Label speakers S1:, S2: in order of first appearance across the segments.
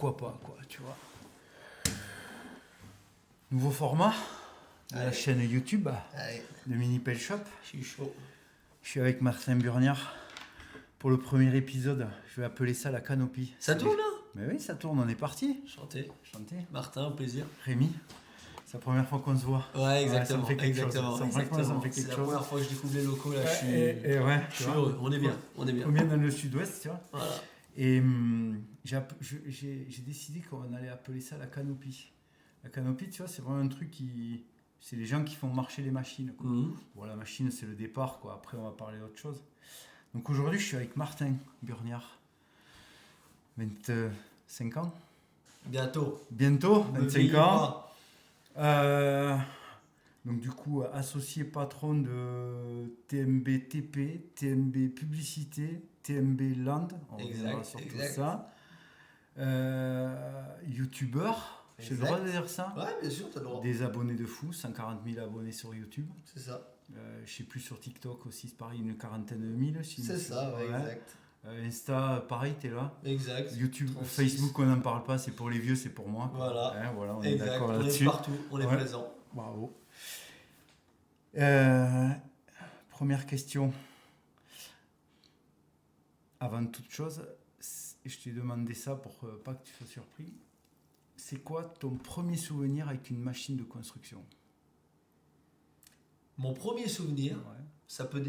S1: Quoi pas, quoi, tu vois. Nouveau format de la chaîne YouTube de Mini Pet Shop.
S2: Je suis chaud.
S1: Je suis avec Martin Burniard pour le premier épisode. Je vais appeler ça la canopie.
S2: Ça tourne là?
S1: Mais oui, ça tourne, on est parti.
S2: Chanter.
S1: Chanter.
S2: Martin, au plaisir.
S1: Rémi, c'est la première fois qu'on se voit.
S2: Ouais, exactement.
S1: Ça me fait quelque
S2: exactement.
S1: chose. Ça me fait quelque
S2: C'est la
S1: chose.
S2: première fois que je découvre les locaux là. Je suis heureux. On est bien. On est bien.
S1: On vient dans le sud-ouest, tu vois.
S2: Voilà.
S1: Et j'ai décidé qu'on allait appeler ça la canopie. La canopie, tu vois, c'est vraiment un truc qui... C'est les gens qui font marcher les machines, quoi. Bon, la machine, c'est le départ, quoi. Après, on va parler d'autre chose. Donc aujourd'hui, je suis avec Martin Burniard. 25 ans.
S2: Bientôt.
S1: 25 ans. Donc du coup, associé patron de TMB TP, TMB Publicité, TMB Land. On reviendra sur tout ça. Youtubeur. J'ai le droit de dire ça?
S2: Ouais, bien sûr, t'as le droit.
S1: Des abonnés de fou, 140 000 abonnés sur YouTube.
S2: C'est ça.
S1: Je sais plus sur TikTok aussi, c'est pareil, une quarantaine de mille.
S2: C'est ça, ouais, exact.
S1: Insta, pareil, t'es là.
S2: Exact.
S1: YouTube,
S2: 36.
S1: Facebook, on n'en parle pas, c'est pour les vieux, c'est pour moi.
S2: Voilà.
S1: Voilà, on est
S2: Exact.
S1: d'accord
S2: On
S1: là-dessus.
S2: est partout, on est présent.
S1: Bravo. Première question. Avant toute chose, je t'ai demandé ça pour pas que tu sois surpris. C'est quoi ton premier souvenir avec une machine de construction?
S2: Mon premier souvenir, ça peut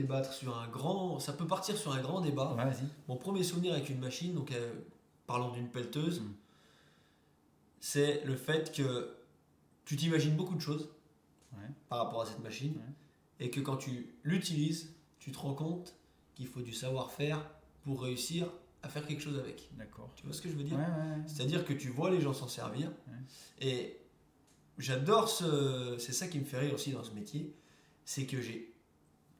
S2: ça peut partir sur un grand débat.
S1: Ouais, vas-y.
S2: Mon premier souvenir avec une machine, donc parlons d'une pelleteuse, c'est le fait que tu t'imagines beaucoup de choses par rapport à cette machine et que quand tu l'utilises, tu te rends compte qu'il faut du savoir-faire pour réussir à faire quelque chose avec.
S1: D'accord.
S2: Tu vois ce que je veux dire?
S1: Ouais.
S2: C'est-à-dire que tu vois les gens s'en servir et j'adore c'est ça qui me fait rire aussi dans ce métier, c'est que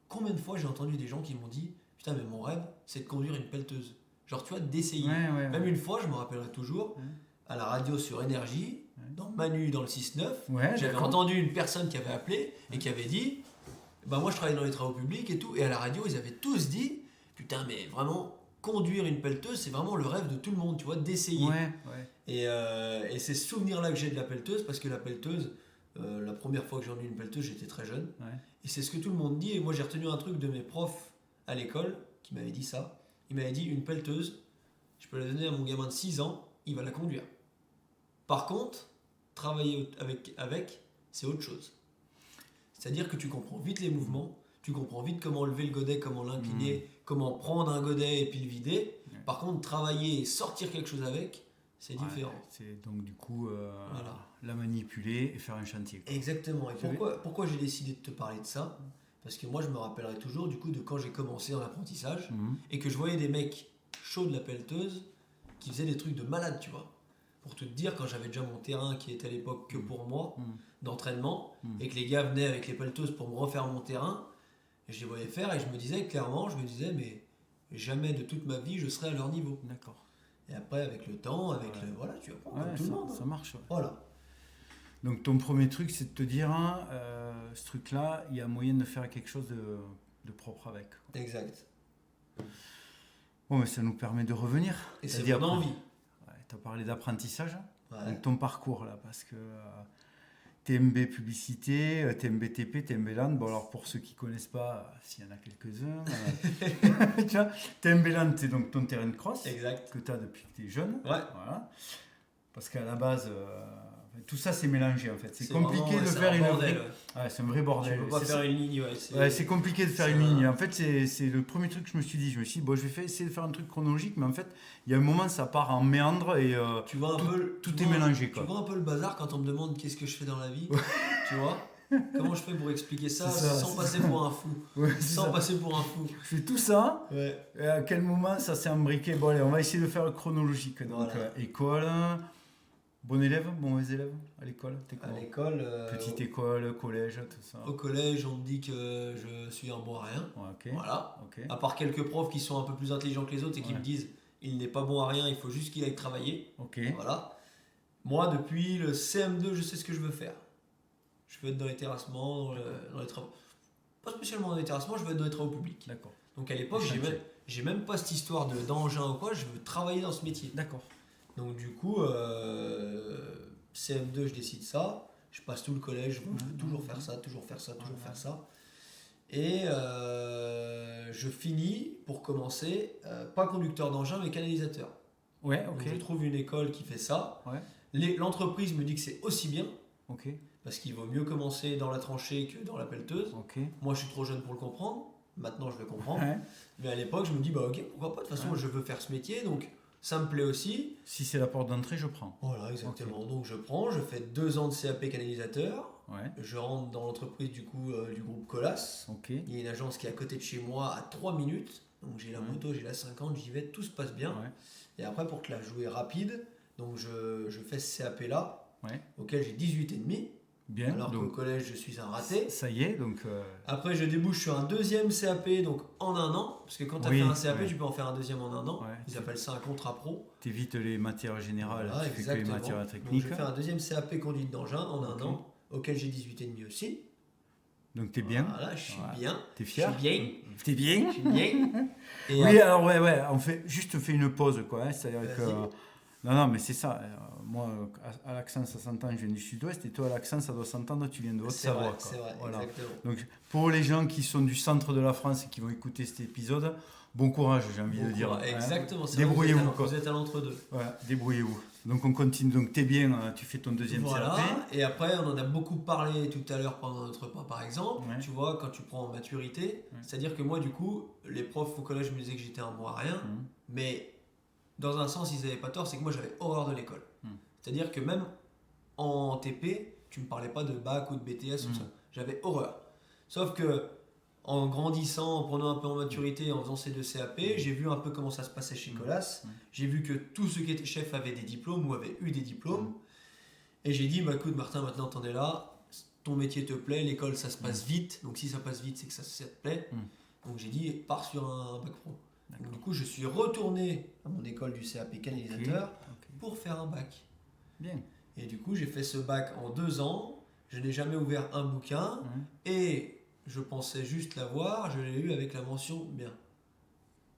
S2: combien de fois j'ai entendu des gens qui m'ont dit putain mais mon rêve c'est de conduire une pelleteuse. Genre tu vois, d'essayer. Même une fois, je me rappellerai toujours, à la radio sur Énergie, dans Manu dans le 6-9, j'avais entendu une personne qui avait appelé et qui avait dit bah moi je travaille dans les travaux publics et tout, et à la radio ils avaient tous dit putain mais vraiment conduire une pelleteuse c'est vraiment le rêve de tout le monde, tu vois, d'essayer. Et c'est ce souvenir là que j'ai de la pelleteuse, parce que la pelleteuse, la première fois que j'ai entendu une pelleteuse j'étais très jeune, et c'est ce que tout le monde dit, et moi j'ai retenu un truc de mes profs à l'école qui m'avait dit ça. Il m'avait dit une pelleteuse, je peux la donner à mon gamin de 6 ans, il va la conduire. Par contre, travailler avec c'est autre chose. C'est-à-dire que tu comprends vite les mouvements, tu comprends vite comment lever le godet, comment l'incliner, comment prendre un godet et puis le vider. Par contre, travailler et sortir quelque chose avec, c'est différent.
S1: C'est donc du coup la manipuler et faire un chantier, quoi.
S2: Exactement. Et pourquoi j'ai décidé de te parler de ça? Parce que moi je me rappellerai toujours du coup de quand j'ai commencé en apprentissage et que je voyais des mecs chauds de la pelleteuse qui faisaient des trucs de malade, tu vois. Pour te dire, quand j'avais déjà mon terrain qui était à l'époque que pour moi, d'entraînement, et que les gars venaient avec les pelleteuses pour me refaire mon terrain, et je les voyais faire et je me disais clairement, mais jamais de toute ma vie je serai à leur niveau.
S1: D'accord.
S2: Et après avec le temps, voilà, tu apprends comme tout le monde.
S1: Ça marche.
S2: Voilà.
S1: Donc ton premier truc, c'est de te dire, ce truc-là, il y a moyen de faire quelque chose de propre avec, quoi.
S2: Exact.
S1: Bon, mais ça nous permet de revenir.
S2: Et c'est mon envie.
S1: Tu as parlé d'apprentissage, donc ton parcours là, parce que TMB Publicité, TMB TP, TMB Land, bon alors pour ceux qui ne connaissent pas, s'il y en a quelques-uns, tu vois, TMB Land, c'est donc ton terrain de cross que tu as depuis que tu es jeune. Voilà. Parce qu'à la base, tout ça c'est mélangé en fait. C'est compliqué de faire une vraie... c'est un vrai bordel.
S2: Tu peux pas faire une ligne.
S1: C'est compliqué de faire une ligne. En fait, c'est le premier truc que je me suis dit. Je me suis dit, bon, je vais essayer de faire un truc chronologique, mais en fait, il y a un moment, ça part en méandre et
S2: tu vois
S1: tout est mélangé, quoi.
S2: Tu vois un peu le bazar quand on me demande qu'est-ce que je fais dans la vie. Tu vois comment je fais pour expliquer ça sans passer pour un fou. Passer pour un fou.
S1: Je fais tout ça. Et à quel moment ça s'est imbriqué? Bon, allez, on va essayer de faire le chronologique. Donc, école. Bon élève, mauvais élève à l'école?
S2: À l'école.
S1: Petite école, collège, tout ça.
S2: Au collège, on me dit que je suis un bon à rien. Voilà.
S1: Okay.
S2: À part quelques profs qui sont un peu plus intelligents que les autres et qui me disent il n'est pas bon à rien, il faut juste qu'il aille travailler. Voilà. Moi, depuis le CM2, je sais ce que je veux faire. Je veux être dans les terrassements, dans les travaux. Pas spécialement dans les terrassements, je veux être dans les travaux publics.
S1: D'accord.
S2: Donc à l'époque, j'ai même pas cette histoire d'engin ou quoi, je veux travailler dans ce métier.
S1: D'accord.
S2: Donc du coup, CM2, je décide ça. Je passe tout le collège, je veux toujours faire ça, toujours faire ça, toujours faire ça. Et je finis, pour commencer, pas conducteur d'engin, mais canalisateur.
S1: Ouais, ok.
S2: Donc je trouve une école qui fait ça.
S1: Ouais.
S2: L'entreprise me dit que c'est aussi bien.
S1: Ok.
S2: Parce qu'il vaut mieux commencer dans la tranchée que dans la pelleteuse.
S1: Ok.
S2: Moi, je suis trop jeune pour le comprendre. Maintenant, je le comprends.
S1: Ouais.
S2: Mais à l'époque, je me dis, bah ok, pourquoi pas. De toute façon, je veux faire ce métier, donc ça me plaît aussi.
S1: Si c'est la porte d'entrée, je prends.
S2: Voilà, exactement. Okay. Donc je prends, je fais 2 ans de CAP canalisateur.
S1: Ouais.
S2: Je rentre dans l'entreprise du groupe Colas.
S1: Okay.
S2: Il y a une agence qui est à côté de chez moi, à 3 minutes. Donc j'ai la moto, j'ai la 50, j'y vais, tout se passe bien.
S1: Ouais.
S2: Et après, pour que la jouer rapide, donc je fais ce CAP là,
S1: ouais.
S2: auquel j'ai 18,5.
S1: Bien.
S2: Alors qu'au collège, je suis un raté.
S1: Ça y est, donc...
S2: Après, je débouche sur un deuxième CAP, donc en 1 an. Parce que quand tu as fait un CAP, tu peux en faire un deuxième en 1 an. Ouais. Ils appellent ça un contrat pro.
S1: Tu évites les matières générales,
S2: voilà,
S1: tu fais que les matières techniques.
S2: Donc, je fais un deuxième CAP conduite d'engin en 1 an, auquel j'ai 18,5 aussi.
S1: Donc tu es bien.
S2: Voilà, je suis bien.
S1: Tu es fier.
S2: Je suis bien.
S1: Tu es bien.
S2: Je suis bien.
S1: Et oui, alors on fait une pause, quoi. Hein, c'est-à-dire que... Non, mais c'est ça. Moi, à l'accent, ça s'entend, je viens du sud-ouest, et toi, à l'accent, ça doit s'entendre, tu viens de Haute-Savoie.
S2: C'est vrai,
S1: voilà.
S2: exactement.
S1: Donc, pour les gens qui sont du centre de la France et qui vont écouter cet épisode, bon courage, j'ai envie de dire.
S2: Exactement.
S1: Hein. Débrouillez-vous.
S2: Vous êtes à l'entre-deux.
S1: Voilà, débrouillez-vous. Donc, on continue. Donc, t'es bien, tu fais ton deuxième CAP.
S2: Et après, on en a beaucoup parlé tout à l'heure pendant notre repas, par exemple. Ouais. Tu vois, quand tu prends en maturité, c'est-à-dire que moi, du coup, les profs au collège me disaient que j'étais un bon à rien, mais... Dans un sens, ils n'avaient pas tort, c'est que moi j'avais horreur de l'école. C'est-à-dire que même en TP, tu ne me parlais pas de bac ou de BTS ou ça. J'avais horreur. Sauf que en grandissant, en prenant un peu en maturité, en faisant ces 2 CAP, j'ai vu un peu comment ça se passait chez Colas. J'ai vu que tous ceux qui étaient chefs avaient des diplômes ou avaient eu des diplômes. Et j'ai dit, bah écoute Martin, maintenant t'en es là, ton métier te plaît, l'école ça se passe vite. Donc si ça passe vite, c'est que ça te plaît. Donc j'ai dit, pars sur un bac pro. Donc, du coup, je suis retourné à mon école du CAP canalisateur pour faire un bac.
S1: Bien.
S2: Et du coup, j'ai fait ce bac en 2 ans. Je n'ai jamais ouvert un bouquin. Et je pensais juste l'avoir. Je l'ai eu avec la mention bien.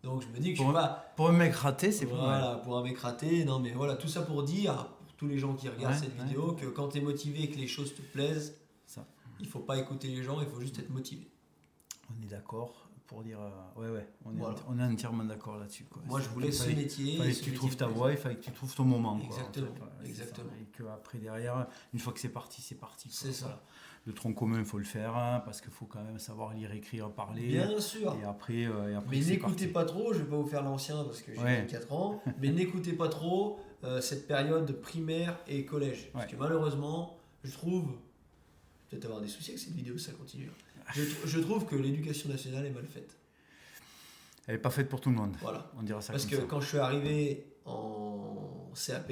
S2: Donc, je me dis que je suis pas...
S1: Pour un mec raté, c'est pas mal.
S2: Voilà, pour un mec raté. Non, mais voilà, tout ça pour dire, pour tous les gens qui regardent cette vidéo, que quand tu es motivé et que les choses te plaisent, il ne faut pas écouter les gens, il faut juste être motivé.
S1: On est d'accord. Pour dire, on est entièrement d'accord là-dessus. Quoi.
S2: Moi, je voulais ce métier.
S1: Il fallait que tu trouves ta voie, il fallait que tu trouves ton moment.
S2: Exactement.
S1: Quoi, en fait.
S2: Exactement.
S1: Et qu'après, derrière, une fois que c'est parti, c'est parti.
S2: C'est ça. Voilà.
S1: Le tronc commun, il faut le faire, hein, parce qu'il faut quand même savoir lire, écrire, parler.
S2: Bien sûr.
S1: Et après
S2: mais n'écoutez pas trop, je ne vais pas vous faire l'ancien parce que j'ai 4 ans, mais n'écoutez pas trop cette période primaire et collège. Parce que malheureusement, je trouve, peut-être avoir des soucis avec cette vidéo, ça continue. Je trouve que l'éducation nationale est mal faite.
S1: Elle n'est pas faite pour tout le monde.
S2: Voilà.
S1: On dira ça
S2: parce
S1: comme
S2: que
S1: ça.
S2: Quand je suis arrivé en CAP,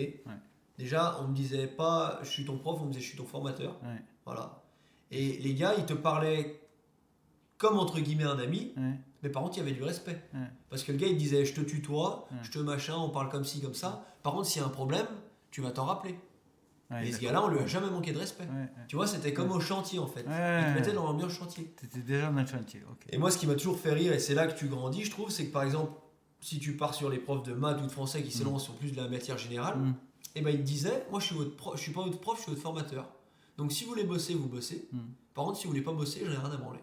S2: déjà, on ne me disait pas je suis ton prof, on me disait je suis ton formateur. Voilà. Et les gars, ils te parlaient comme entre guillemets un ami, mais par contre, il y avait du respect. Parce que le gars, il disait je te tutoie, je te machin, on parle comme ci, comme ça. Par contre, s'il y a un problème, tu vas t'en rappeler. Et ce gars-là, on lui a jamais manqué de respect. Tu vois, c'était comme au chantier en fait. Il te mettait dans l'ambiance chantier.
S1: Tu étais déjà dans le chantier.
S2: Et moi, ce qui m'a toujours fait rire, et c'est là que tu grandis, je trouve, c'est que par exemple, si tu pars sur les profs de maths ou de français qui s'élancent sur plus de la matière générale, et ben il te disait, moi je suis pas votre prof, je suis votre formateur. Donc si vous voulez bosser, vous bossez. Par contre, si vous voulez pas bosser, j'en ai rien à branler.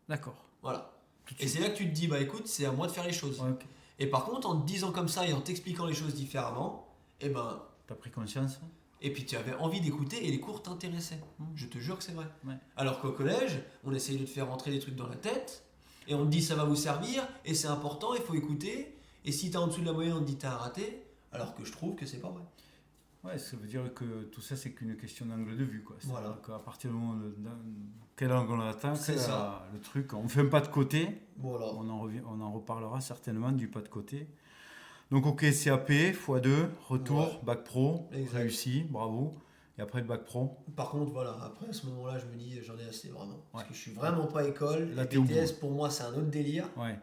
S1: D'accord.
S2: Voilà. Et c'est là que tu te dis, bah écoute, c'est à moi de faire les choses. Et par contre, en te disant comme ça et en t'expliquant les choses différemment, et ben...
S1: T'as pris conscience.
S2: Et puis tu avais envie d'écouter et les cours t'intéressaient. Je te jure que c'est vrai. Alors qu'au collège, on essayait de te faire rentrer des trucs dans la tête et on te dit ça va vous servir et c'est important, il faut écouter. Et si t'es en dessous de la moyenne, on te dit t'as un raté. Alors que je trouve que c'est pas vrai.
S1: Ouais, ça veut dire que tout ça c'est qu'une question d'angle de vue. Quoi.
S2: Voilà.
S1: Qu'à partir du moment quel angle on atteint, le truc, on fait un pas de côté.
S2: Voilà.
S1: On en reparlera certainement du pas de côté. Donc ok, CAP, x2, retour, bac pro, réussi, bravo. Et après le bac pro.
S2: Par contre, voilà, après à ce moment-là, je me dis j'en ai assez vraiment. Parce que je suis vraiment pas école.
S1: Là,
S2: et BTS pour moi c'est un autre délire.
S1: Ouais.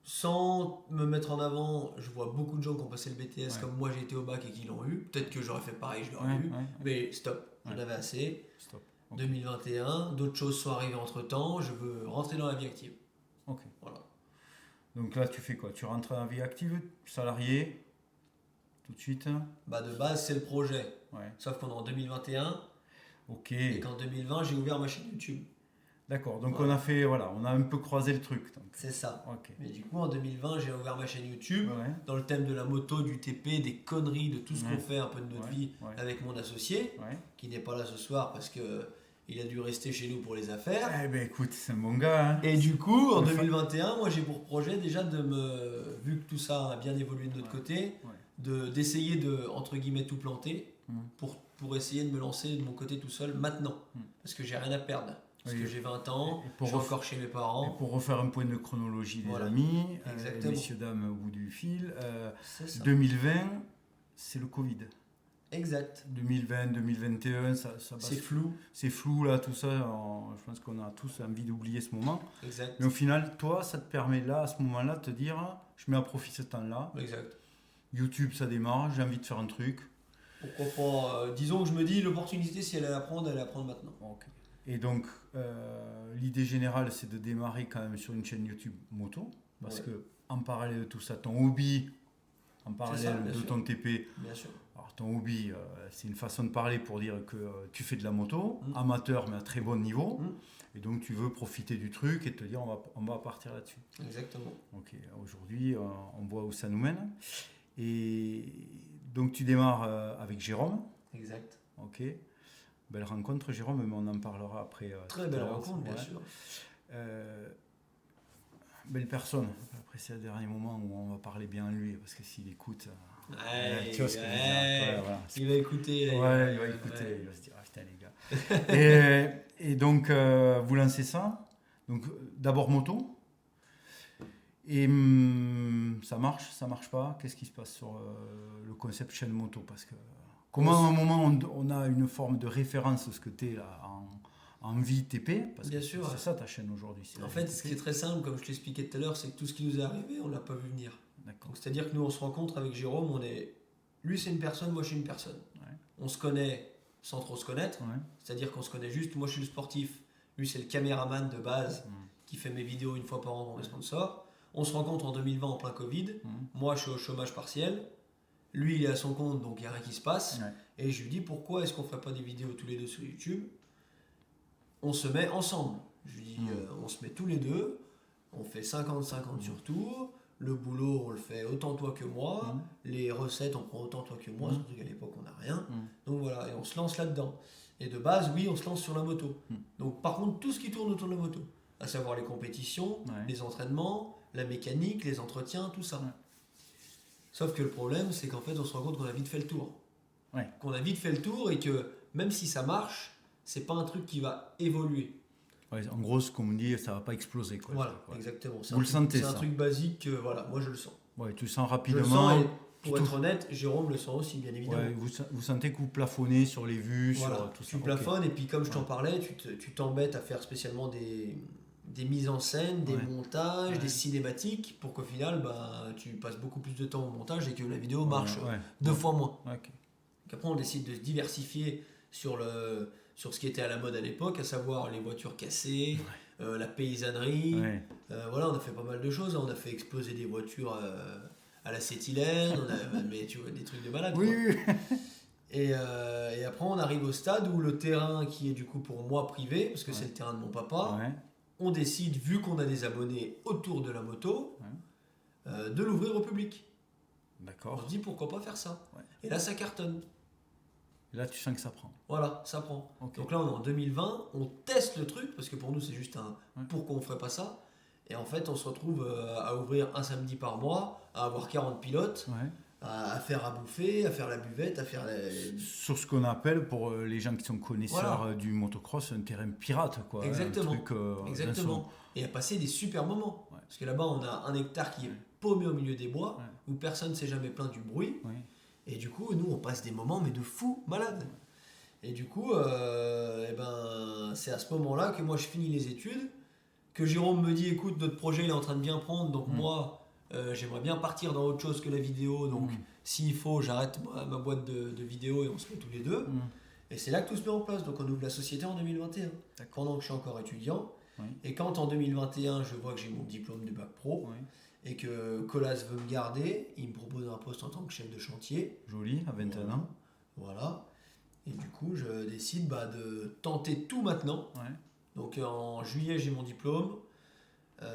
S2: Sans me mettre en avant, je vois beaucoup de gens qui ont passé le BTS comme moi j'ai été au bac et qui l'ont eu. Peut-être que j'aurais fait pareil, je l'aurais eu. Mais stop, j'en avais assez.
S1: Stop.
S2: 2021, d'autres choses sont arrivées entre temps, je veux rentrer dans la vie active.
S1: Ok.
S2: Voilà.
S1: Donc là, tu fais quoi? Tu rentres dans la vie active, salarié? tout de suite.
S2: Bah de base, c'est le projet.
S1: Ouais.
S2: Sauf qu'on est en 2021.
S1: Ok.
S2: Et qu'en 2020, j'ai ouvert ma chaîne YouTube.
S1: D'accord, donc
S2: Voilà.
S1: on a un peu croisé le truc. Donc.
S2: C'est ça.
S1: Ok.
S2: Mais du coup, en 2020, j'ai ouvert ma chaîne YouTube
S1: Ouais.
S2: dans le thème de la moto, du TP, des conneries, de tout ce qu'on fait un peu de notre vie avec mon associé, qui n'est pas là ce soir parce que il a dû rester chez nous pour les affaires.
S1: Eh ben écoute, c'est un bon gars. Hein.
S2: Et du coup, en 2021, moi j'ai pour projet déjà vu que tout ça a bien évolué de notre côté, d'essayer de, entre guillemets, tout planter pour essayer de me lancer de mon côté tout seul maintenant. Parce que j'ai rien à perdre. Parce que j'ai 20 ans, je suis encore chez mes parents.
S1: Et pour refaire un point de chronologie des amis, messieurs, dames au bout du fil, 2020, c'est le Covid.
S2: Exact.
S1: 2020, 2021,
S2: c'est flou.
S1: C'est flou là, tout ça. Je pense qu'on a tous envie d'oublier ce moment.
S2: Exact.
S1: Mais au final, toi, ça te permet là, à ce moment-là, de te dire, je mets à profit ce temps-là.
S2: Exact.
S1: YouTube, ça démarre, j'ai envie de faire un truc.
S2: Pourquoi pas disons que je me dis, l'opportunité, si elle est à prendre, elle est à prendre maintenant.
S1: Okay. Et donc, l'idée générale, c'est de démarrer quand même sur une chaîne YouTube moto. Parce que en parallèle de tout ça, ton hobby, en parallèle de ton TP,
S2: bien sûr.
S1: Alors ton hobby, c'est une façon de parler pour dire que tu fais de la moto, amateur mais à très bon niveau, et donc tu veux profiter du truc et te dire on va partir là-dessus.
S2: Exactement.
S1: Ok, aujourd'hui on voit où ça nous mène. Et donc tu démarres avec Jérôme.
S2: Exact.
S1: Ok, belle rencontre Jérôme, mais on en parlera après.
S2: Très belle rencontre, bien sûr.
S1: Belle personne. Après c'est le dernier moment où on va parler bien à lui, parce que s'il écoute...
S2: tu vois ce que je veux dire. Voilà. Il va écouter.
S1: Il va écouter. Il va se dire, ah putain les gars. et donc, vous lancez ça. Donc, d'abord moto. Et ça marche pas. Qu'est-ce qui se passe sur le concept chaîne moto? Parce que comment à un moment on a une forme de référence de ce que tu es là en vie TP, parce
S2: bien
S1: que
S2: sûr,
S1: c'est ça ta chaîne aujourd'hui.
S2: En fait, ce qui est très simple, comme je t'expliquais tout à l'heure, c'est que tout ce qui nous est arrivé, on l'a pas vu venir. Donc, c'est-à-dire que nous, on se rencontre avec Jérôme, lui c'est une personne, moi je suis une personne. On se connaît sans trop se connaître, c'est-à-dire qu'on se connaît juste, moi je suis le sportif, lui c'est le caméraman de base qui fait mes vidéos une fois par an pour mes sponsors. On se rencontre en 2020 en plein Covid, moi je suis au chômage partiel, lui il est à son compte donc il n'y a rien qui se passe, et je lui dis pourquoi est-ce qu'on ne ferait pas des vidéos tous les deux sur YouTube? On se met ensemble, je lui dis on se met tous les deux, on fait 50-50 sur tout. Le boulot, on le fait autant toi que moi. Les recettes, on prend autant toi que moi. Surtout qu'à l'époque, on n'a rien. Donc voilà, et on se lance là-dedans. Et de base, oui, on se lance sur la moto. Donc par contre, tout ce qui tourne autour de la moto, à savoir les compétitions, les entraînements, la mécanique, les entretiens, tout ça. Sauf que le problème, c'est qu'en fait, on se rend compte qu'on a vite fait le tour. Qu'on a vite fait le tour et que même si ça marche, c'est pas un truc qui va évoluer.
S1: En gros, ce qu'on me dit, ça va pas exploser. Quoi.
S2: Voilà, exactement.
S1: Vous le sentez,
S2: c'est un truc basique, voilà, moi je le sens.
S1: Ouais, tu le sens rapidement.
S2: Je le sens et pour être honnête, Jérôme le sent aussi, bien évidemment.
S1: Ouais, vous sentez que vous plafonnez sur les vues,
S2: voilà,
S1: sur tout ça.
S2: Tu plafonnes et puis comme je t'en parlais, tu t'embêtes à faire spécialement des mises en scène, des montages, des cinématiques, pour qu'au final, tu passes beaucoup plus de temps au montage et que la vidéo marche 2 fois moins. Donc après, on décide de se diversifier sur ce qui était à la mode à l'époque, à savoir les voitures cassées, la paysannerie. Voilà, on a fait pas mal de choses. On a fait exploser des voitures à l'acétylène, mais tu vois, des trucs de malade.
S1: Oui.
S2: Et après, on arrive au stade où le terrain, qui est du coup pour moi privé, parce que c'est le terrain de mon papa, on décide, vu qu'on a des abonnés autour de la moto, de l'ouvrir au public.
S1: D'accord.
S2: On se dit pourquoi pas faire ça. Et là, ça cartonne.
S1: Et là, tu sens que ça prend.
S2: Voilà, ça prend. Donc là, on est en 2020, on teste le truc, parce que pour nous, c'est juste pourquoi on ne ferait pas ça. Et en fait, on se retrouve à ouvrir un samedi par mois, à avoir 40 pilotes, à faire à bouffer, à faire la buvette, à faire
S1: sur ce qu'on appelle, pour les gens qui sont connaisseurs du motocross, un terrain pirate. Quoi.
S2: Exactement.
S1: Un truc,
S2: exactement. Et à passer des super moments. Parce que là-bas, on a 1 hectare qui est paumé au milieu des bois, où personne ne s'est jamais plaint du bruit. Et du coup, nous, on passe des moments, mais de fou malade. Et du coup, c'est à ce moment-là que moi, je finis les études, que Jérôme me dit, écoute, notre projet, il est en train de bien prendre, donc moi, j'aimerais bien partir dans autre chose que la vidéo, donc s'il faut, j'arrête ma boîte de vidéo et on se met tous les deux. Et c'est là que tout se met en place. Donc on ouvre la société en 2021, pendant que je suis encore étudiant. Et quand en 2021, je vois que j'ai mon diplôme de bac pro, et que Colas veut me garder, il me propose un poste en tant que chef de chantier.
S1: Joli, à 21 ans.
S2: Voilà. Et du coup, je décide de tenter tout maintenant.
S1: Ouais.
S2: Donc en juillet, j'ai mon diplôme.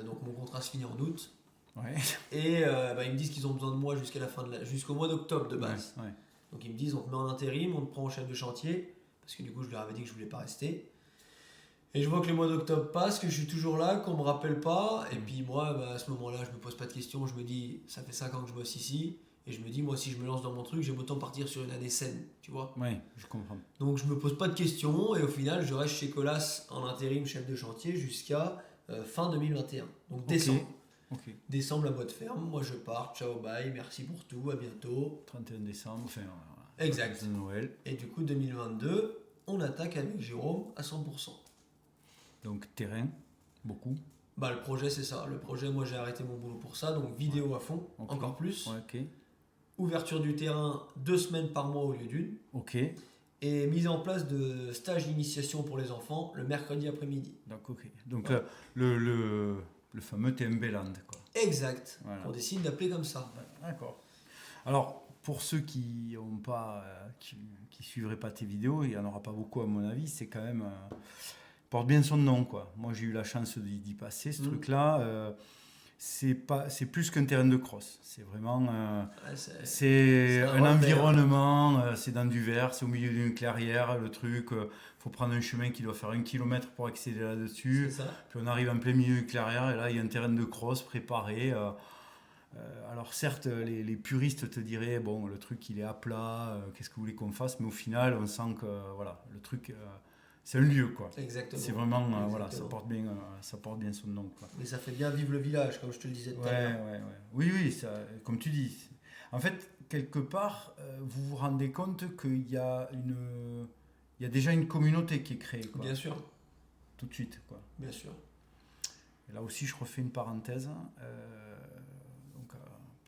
S2: Donc mon contrat se finit en août.
S1: Ouais.
S2: Et ils me disent qu'ils ont besoin de moi jusqu'au mois d'octobre de base.
S1: Ouais.
S2: Donc ils me disent on te met en intérim, on te prend en chef de chantier. Parce que du coup, je leur avais dit que je voulais pas rester. Et je vois que le mois d'octobre passe, que je suis toujours là, qu'on me rappelle pas. Et puis moi, à ce moment-là, je me pose pas de questions. Je me dis, ça fait 5 ans que je bosse ici. Et je me dis, moi, si je me lance dans mon truc, j'aime autant partir sur une année saine, tu vois.
S1: Oui, je comprends.
S2: Donc je me pose pas de questions. Et au final, je reste chez Colas en intérim chef de chantier jusqu'à fin 2021. Donc décembre.
S1: Okay.
S2: Décembre, la boîte ferme. Moi, je pars. Ciao, bye. Merci pour tout. À bientôt.
S1: 31 décembre, enfin...
S2: Exact.
S1: De Noël.
S2: Et du coup, 2022, on attaque avec Jérôme à 100%.
S1: Donc terrain, beaucoup.
S2: Le projet, c'est ça. Le projet, moi, j'ai arrêté mon boulot pour ça. Donc vidéo à fond, encore plus.
S1: Ouais, ok.
S2: Ouverture du terrain 2 semaines par mois au lieu d'une.
S1: Ok.
S2: Et mise en place de stages d'initiation pour les enfants le mercredi après-midi.
S1: Donc, ok. Donc le fameux TMB Land, quoi.
S2: Exact. Voilà. On décide d'appeler comme ça.
S1: D'accord. Alors, pour ceux qui ont pas, qui suivraient pas tes vidéos, il y en aura pas beaucoup à mon avis. C'est quand même porte bien son nom, quoi. Moi, j'ai eu la chance d'y passer ce truc-là. C'est plus qu'un terrain de cross. C'est vraiment c'est un environnement. C'est dans du vert, c'est au milieu d'une clairière. Le truc, faut prendre un chemin qui doit faire 1 kilomètre pour accéder là-dessus. Puis on arrive en plein milieu d'une clairière et là, il y a un terrain de cross préparé. Alors certes, les puristes te diraient bon, le truc il est à plat, qu'est-ce que vous voulez qu'on fasse, mais au final, on sent que voilà, le truc c'est un lieu, quoi.
S2: Exactement.
S1: C'est vraiment voilà, ça porte bien son nom, quoi.
S2: Mais ça fait bien vivre le village, comme je te le disais tout à l'heure.
S1: Oui, ça, comme tu dis. En fait, quelque part, vous vous rendez compte qu'il y a déjà une communauté qui est créée, quoi.
S2: Bien sûr.
S1: Tout de suite, quoi.
S2: Bien sûr.
S1: Et là aussi, je refais une parenthèse.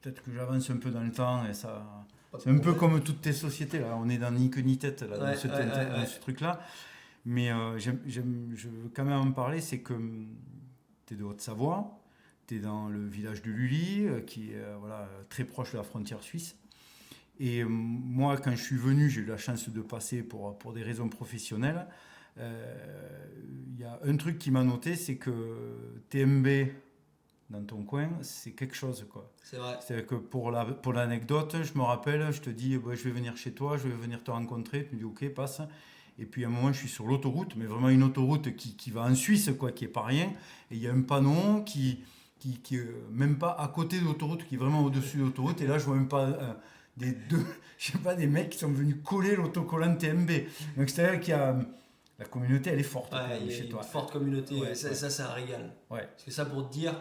S1: Peut-être que j'avance un peu dans le temps et ça. C'est un peu comme toutes tes sociétés là. On est dans ni queue ni tête là, dans ce truc-là. Mais je veux quand même en parler, c'est que tu es de Haute-Savoie, tu es dans le village de Lully, qui est très proche de la frontière suisse. Et moi, quand je suis venu, j'ai eu la chance de passer pour des raisons professionnelles. Il y a un truc qui m'a noté, c'est que TMB dans ton coin, c'est quelque chose, quoi.
S2: C'est vrai.
S1: C'est que pour l'anecdote, je me rappelle, je te dis, je vais venir chez toi, je vais venir te rencontrer. Tu me dis, ok, passe. Et puis à un moment, je suis sur l'autoroute, mais vraiment une autoroute qui va en Suisse, quoi, qui est pas rien. Et il y a un panneau qui est même pas à côté de l'autoroute, qui est vraiment au-dessus de l'autoroute. Et là, je vois même pas des mecs qui sont venus coller l'autocollant TMB. Donc c'est-à-dire qu'il y a la communauté, elle est forte.
S2: Il y a une forte communauté. Ça, c'est un régal.
S1: Ouais.
S2: Parce que ça, pour te dire,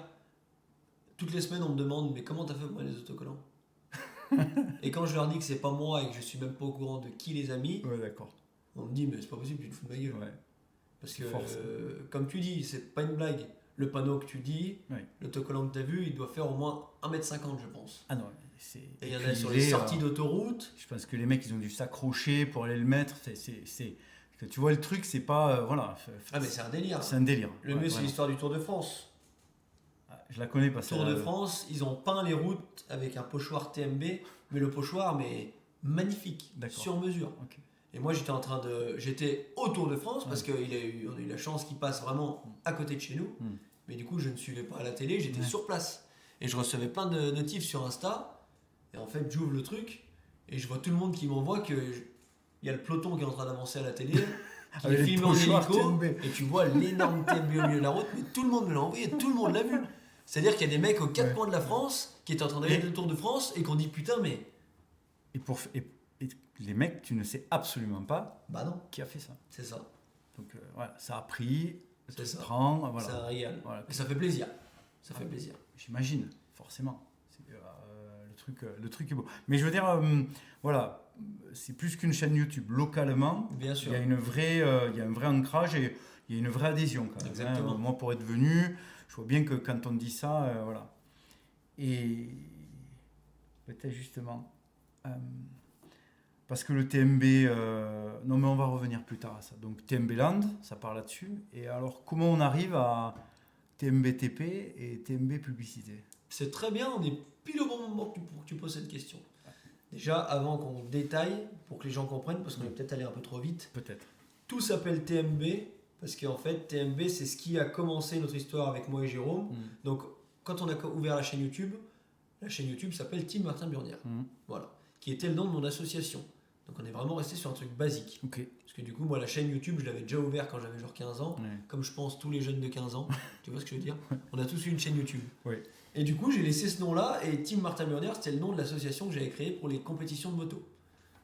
S2: toutes les semaines, on me demande, mais comment t'as fait pour moi les autocollants? Et quand je leur dis que c'est pas moi et que je suis même pas au courant de qui les a mis,
S1: d'accord.
S2: On me dit, mais c'est pas possible, tu te fous de ma gueule.
S1: Ouais.
S2: Parce que, comme tu dis, c'est pas une blague. Le panneau que tu dis, l'autocollant que tu as vu, il doit faire au moins 1m50, je pense.
S1: Ah non,
S2: et il y en a sur les sorties d'autoroute.
S1: Je pense que les mecs, ils ont dû s'accrocher pour aller le mettre. Tu vois, le truc, c'est pas.
S2: Mais c'est un délire.
S1: C'est un délire.
S2: Le mieux, c'est l'histoire du Tour de France.
S1: Je la connais pas.
S2: Tour de France, ils ont peint les routes avec un pochoir TMB, mais le pochoir, magnifique, sur mesure.
S1: Okay.
S2: Et moi, j'étais au Tour de France parce qu'on a eu la chance qu'il passe vraiment à côté de chez nous. Mais du coup, je ne suivais pas à la télé, j'étais sur place. Et je recevais plein de notifs sur Insta. Et en fait, j'ouvre le truc et je vois tout le monde qui m'envoie qu'il y a le peloton qui est en train d'avancer à la télé, qui est filmé en hélico. Et tu vois l'énorme TMB au milieu de la route, mais tout le monde me l'a envoyé, tout le monde l'a vu. C'est-à-dire qu'il y a des mecs aux 4 coins de la France qui étaient en train d'aller le Tour de France et qu'on dit putain, mais.
S1: Et les mecs, tu ne sais absolument pas qui a fait ça.
S2: C'est ça.
S1: Donc ça a pris,
S2: ça
S1: prend, voilà.
S2: C'est un régal. Et ça fait plaisir. Ça fait plaisir.
S1: J'imagine, forcément. Le truc est beau. Mais je veux dire, c'est plus qu'une chaîne YouTube. Localement,
S2: bien sûr.
S1: Il y a un vrai ancrage et il y a une vraie adhésion quand même.
S2: Exactement.
S1: Moi, pour être venu, je vois bien que quand on dit ça, voilà. Et peut-être justement, parce que le TMB, non mais on va revenir plus tard à ça. Donc TMB Land, ça part là-dessus. Et alors, comment on arrive à TMB TP et TMB Publicité?
S2: c'est très bien, on est pile au bon moment pour que tu poses cette question. Déjà, avant qu'on détaille, pour que les gens comprennent, parce qu'on est peut-être allé un peu trop vite.
S1: Peut-être.
S2: Tout s'appelle TMB, parce qu'en fait, TMB, c'est ce qui a commencé notre histoire avec moi et Jérôme. Donc, quand on a ouvert la chaîne YouTube s'appelle Team Martin Burnière. Voilà. Qui était le nom de mon association. Donc, on est vraiment resté sur un truc basique.
S1: Okay.
S2: Parce que du coup, moi, la chaîne YouTube, je l'avais déjà ouverte quand j'avais genre 15 ans. Comme je pense tous les jeunes de 15 ans. Tu vois ce que je veux dire? On a tous eu une chaîne YouTube. Et du coup, j'ai laissé ce nom-là. Et Team Martin Burnière, c'était le nom de l'association que j'avais créée pour les compétitions de moto.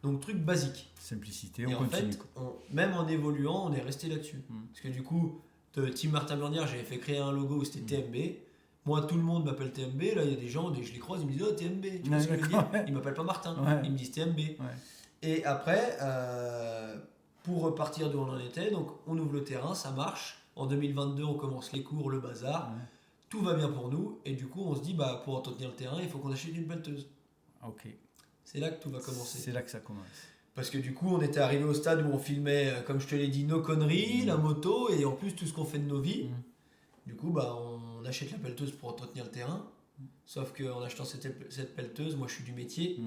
S2: Donc, truc basique.
S1: Simplicité,
S2: et
S1: on continue.
S2: En fait, même en évoluant, on est resté là-dessus. Parce que du coup, de Team Martin Burnière, j'avais fait créer un logo où c'était TMB. Moi, tout le monde m'appelle TMB. Là, il y a des gens, je les croise, ils me disent « Oh, TMB ». Tu vois ce que je veux dire? Ils m'appellent pas Martin, ils me disent TMB. Et après, pour repartir d'où on en était, donc on ouvre le terrain, ça marche. En 2022, on commence les cours, le bazar. Tout va bien pour nous. Et du coup, on se dit, pour entretenir le terrain, il faut qu'on achète une pelleteuse.
S1: Ok.
S2: C'est là que tout va commencer.
S1: C'est là que ça commence.
S2: Parce que du coup, on était arrivé au stade où on filmait, comme je te l'ai dit, nos conneries, la moto, et en plus tout ce qu'on fait de nos vies. Du coup, on achète la pelleteuse pour entretenir le terrain. Sauf qu'en achetant cette pelleteuse, moi je suis du métier.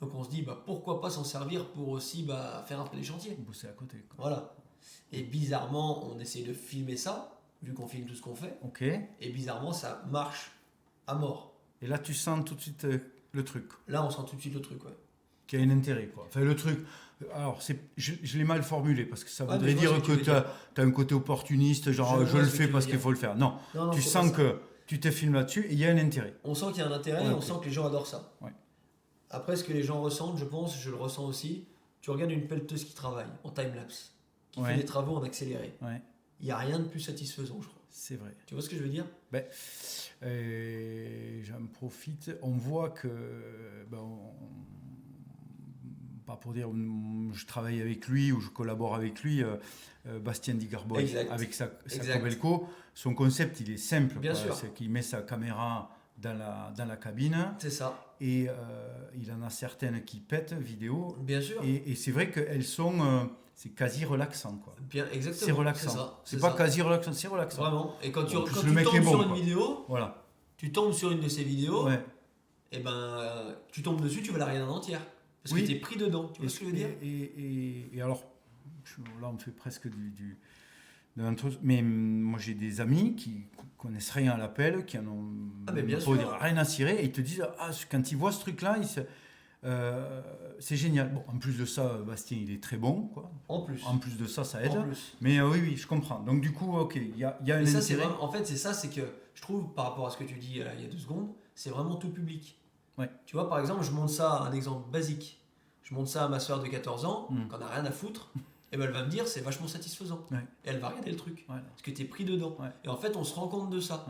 S2: Donc on se dit, pourquoi pas s'en servir pour aussi faire un peu des chantiers.
S1: Bosser à côté. Quoi.
S2: Voilà. Et bizarrement, on essaie de filmer ça, vu qu'on filme tout ce qu'on fait.
S1: Ok.
S2: Et bizarrement, ça marche à mort.
S1: Et là, tu sens tout de suite le truc.
S2: Là, on sent tout de suite le truc, ouais.
S1: Qui a un intérêt, quoi. Enfin, le truc... Alors, je l'ai mal formulé, parce que ça voudrait dire que tu as un côté opportuniste, genre je le fais parce qu'il faut le faire. Non, tu sens que tu te filmes là-dessus et il y a un intérêt.
S2: On sent qu'il y a un intérêt et on sent que les gens adorent ça. Ouais. Après, ce que les gens ressentent, je pense, je le ressens aussi, tu regardes une pelleteuse qui travaille en time-lapse, qui fait des travaux en accéléré. Il n'y a rien de plus satisfaisant, je crois.
S1: C'est vrai.
S2: Tu vois ce que je veux dire?
S1: J'en profite. On voit que... pas pour dire je travaille avec lui ou je collabore avec lui, Bastien Di Garboy, avec sa Cobelco. Son concept, il est simple.
S2: Bien sûr.
S1: C'est qu'il met sa caméra dans la cabine.
S2: C'est ça.
S1: Et il en a certaines qui pètent vidéo.
S2: Bien sûr.
S1: Et c'est vrai qu'elles sont... c'est quasi relaxant, quoi.
S2: Bien, exactement.
S1: C'est relaxant. C'est pas quasi relaxant, c'est relaxant.
S2: Vraiment. Et quand tu tombes sur une vidéo,
S1: voilà.
S2: Tu tombes sur une de ces vidéos, et tu tombes dessus, tu vas la regarder en entière. Parce que tu es pris dedans. Tu vois ce que je veux dire?
S1: Et alors, là, on fait presque mais moi, j'ai des amis qui connaissent rien à l'appel, qui en ont rien à cirer, et ils te disent, quand ils voient ce truc-là, c'est génial. Bon, en plus de ça, Bastien, il est très bon, quoi. En plus de ça, ça aide. Mais oui, je comprends. Donc du coup, ok, il y a un intérêt.
S2: En fait, c'est ça, c'est que je trouve, par rapport à ce que tu dis il y a 2 secondes, c'est vraiment tout public.
S1: Ouais.
S2: Tu vois, par exemple, je montre ça, un exemple basique. Je montre ça à ma soeur de 14 ans, qu'on n'a rien à foutre, et elle va me dire, c'est vachement satisfaisant. Et elle va regarder le truc, parce que tu es pris dedans. Et en fait, on se rend compte de ça.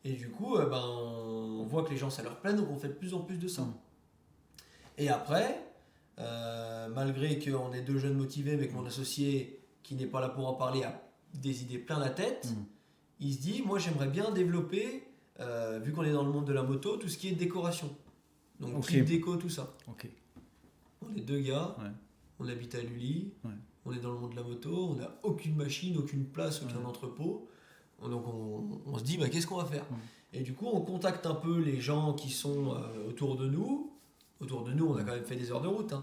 S2: Et du coup, on voit que les gens, ça leur plaît, donc on fait de plus en plus de ça. Et après, malgré qu'on est 2 jeunes motivés, mais que mon associé, qui n'est pas là pour en parler, a des idées plein la tête, il se dit, moi j'aimerais bien développer, vu qu'on est dans le monde de la moto, tout ce qui est décoration. Donc type déco, tout ça. On est 2 gars, on habite à Lully, on est dans le monde de la moto, on n'a aucune machine, aucune place, aucun entrepôt. Donc on se dit, qu'est-ce qu'on va faire? Et du coup, on contacte un peu les gens qui sont autour de nous. Autour de nous, on a quand même fait des heures de route.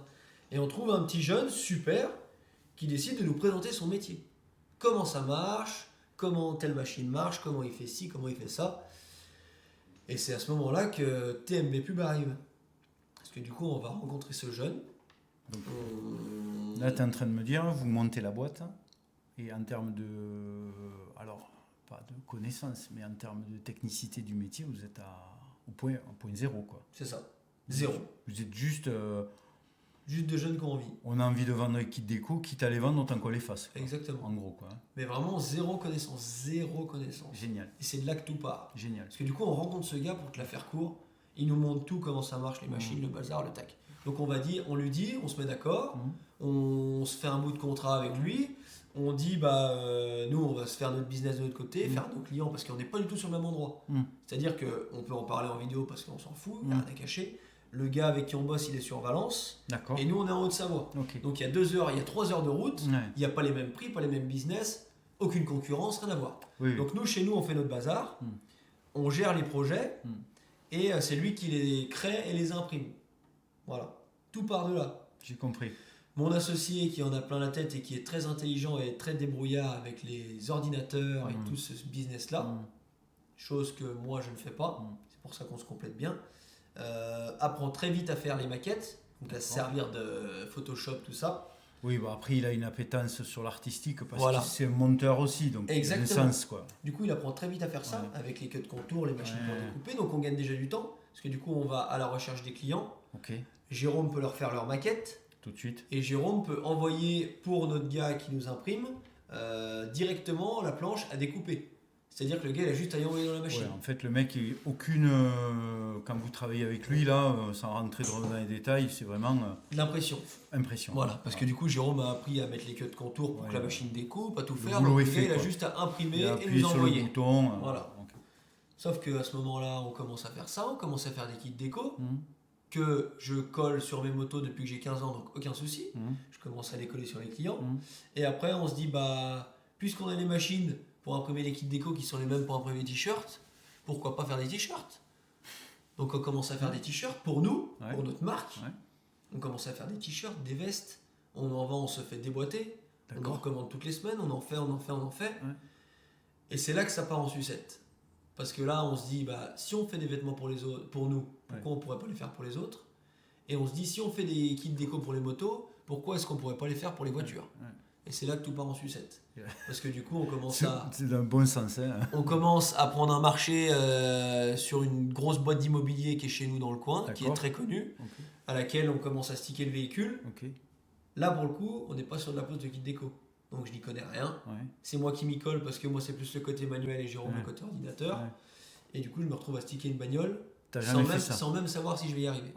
S2: Et on trouve un petit jeune super qui décide de nous présenter son métier. Comment ça marche, comment telle machine marche, comment il fait ci, comment il fait ça. Et c'est à ce moment-là que TMB Pub arrive. Parce que du coup, on va rencontrer ce jeune.
S1: Donc, là, tu es en train de me dire, vous montez la boîte. Et en termes de... Alors, pas de connaissances, mais en termes de technicité du métier, vous êtes au point 0, quoi.
S2: C'est ça. 0.
S1: Vous êtes juste...
S2: Juste de jeunes qui ont envie.
S1: On a envie de vendre des kits déco, quitte à les vendre, autant qu'on les fasse. Quoi.
S2: Exactement.
S1: En gros, quoi.
S2: Mais vraiment, zéro connaissance.
S1: Génial.
S2: Et c'est de là que tout part.
S1: Génial.
S2: Parce que du coup, on rencontre ce gars, pour te la faire court, il nous montre tout, comment ça marche, les machines, le bazar, le tac. Donc on lui dit, on se met d'accord, on se fait un bout de contrat avec lui, on dit, nous, on va se faire notre business de notre côté, faire nos clients, parce qu'on n'est pas du tout sur le même endroit. C'est-à-dire qu'on peut en parler en vidéo parce qu'on s'en fout, il n'y a rien à cacher. Le gars avec qui on bosse, il est sur Valence.
S1: D'accord.
S2: Et nous, on est en Haute-Savoie.
S1: Okay.
S2: Donc il y a 2 heures, il y a 3 heures de route. Il n'y a pas les mêmes prix, pas les mêmes business, aucune concurrence, rien à voir. Donc nous, chez nous, on fait notre bazar, on gère les projets. et c'est lui qui les crée et les imprime. Voilà, tout part de là.
S1: J'ai compris.
S2: Mon associé qui en a plein la tête et qui est très intelligent et très débrouillard avec les ordinateurs et tout ce business-là, chose que moi je ne fais pas, c'est pour ça qu'on se complète bien, apprend très vite à faire les maquettes, donc à se servir de Photoshop, tout ça.
S1: Oui, bah après il a une appétence sur l'artistique parce
S2: Voilà.
S1: que c'est un monteur aussi, donc
S2: exactement.
S1: il a le sens, quoi.
S2: Du coup il apprend très vite à faire ça, avec les queues de contour, les machines pour découper, donc on gagne déjà du temps, parce que du coup on va à la recherche des clients.
S1: Ok.
S2: Jérôme peut leur faire leur maquette.
S1: Tout de suite.
S2: Et Jérôme peut envoyer pour notre gars qui nous imprime directement la planche à découper. C'est-à-dire que le gars il a juste à y envoyer dans la machine.
S1: Ouais, en fait, le mec, quand vous travaillez avec lui, là, sans rentrer dans les détails, c'est vraiment
S2: l'impression.
S1: Impression.
S2: Voilà, parce que du coup, Jérôme a appris à mettre les queues de contour pour que la machine découpe, à tout faire.
S1: Donc
S2: Le
S1: gars,
S2: il a juste à imprimer et
S1: nous
S2: nous envoyer.
S1: Sur le bouton,
S2: voilà.
S1: Okay.
S2: Sauf qu'à ce moment-là, on commence à faire ça, on commence à faire des kits déco. Que je colle sur mes motos depuis que j'ai 15 ans, donc aucun souci. Je commence à les coller sur les clients. Et après, on se dit, puisqu'on a les machines pour imprimer les kits déco qui sont les mêmes pour imprimer les t-shirts, pourquoi pas faire des t-shirts? Donc on commence à faire des t-shirts pour nous, pour notre marque. On commence à faire des t-shirts, des vestes. On en vend, on se fait déboîter. On en recommande toutes les semaines, on en fait. Et c'est là que ça part en sucette. Parce que là, on se dit, si on fait des vêtements pour les autres, pour nous, pourquoi on ne pourrait pas les faire pour les autres? Et on se dit, si on fait des kits déco pour les motos, pourquoi est-ce qu'on ne pourrait pas les faire pour les voitures? Et c'est là que tout part en sucette. Parce que du coup, on commence à...
S1: C'est dans le bon sens. Hein.
S2: On commence à prendre un marché sur une grosse boîte d'immobilier qui est chez nous dans le coin, qui est très connue, à laquelle on commence à sticker le véhicule. Là, pour le coup, on n'est pas sur de la pose de kit déco. Donc je n'y connais rien. C'est moi qui m'y colle parce que moi c'est plus le côté manuel et Jérôme le côté ordinateur. Et du coup je me retrouve à sticker une bagnole sans même savoir si je vais y arriver.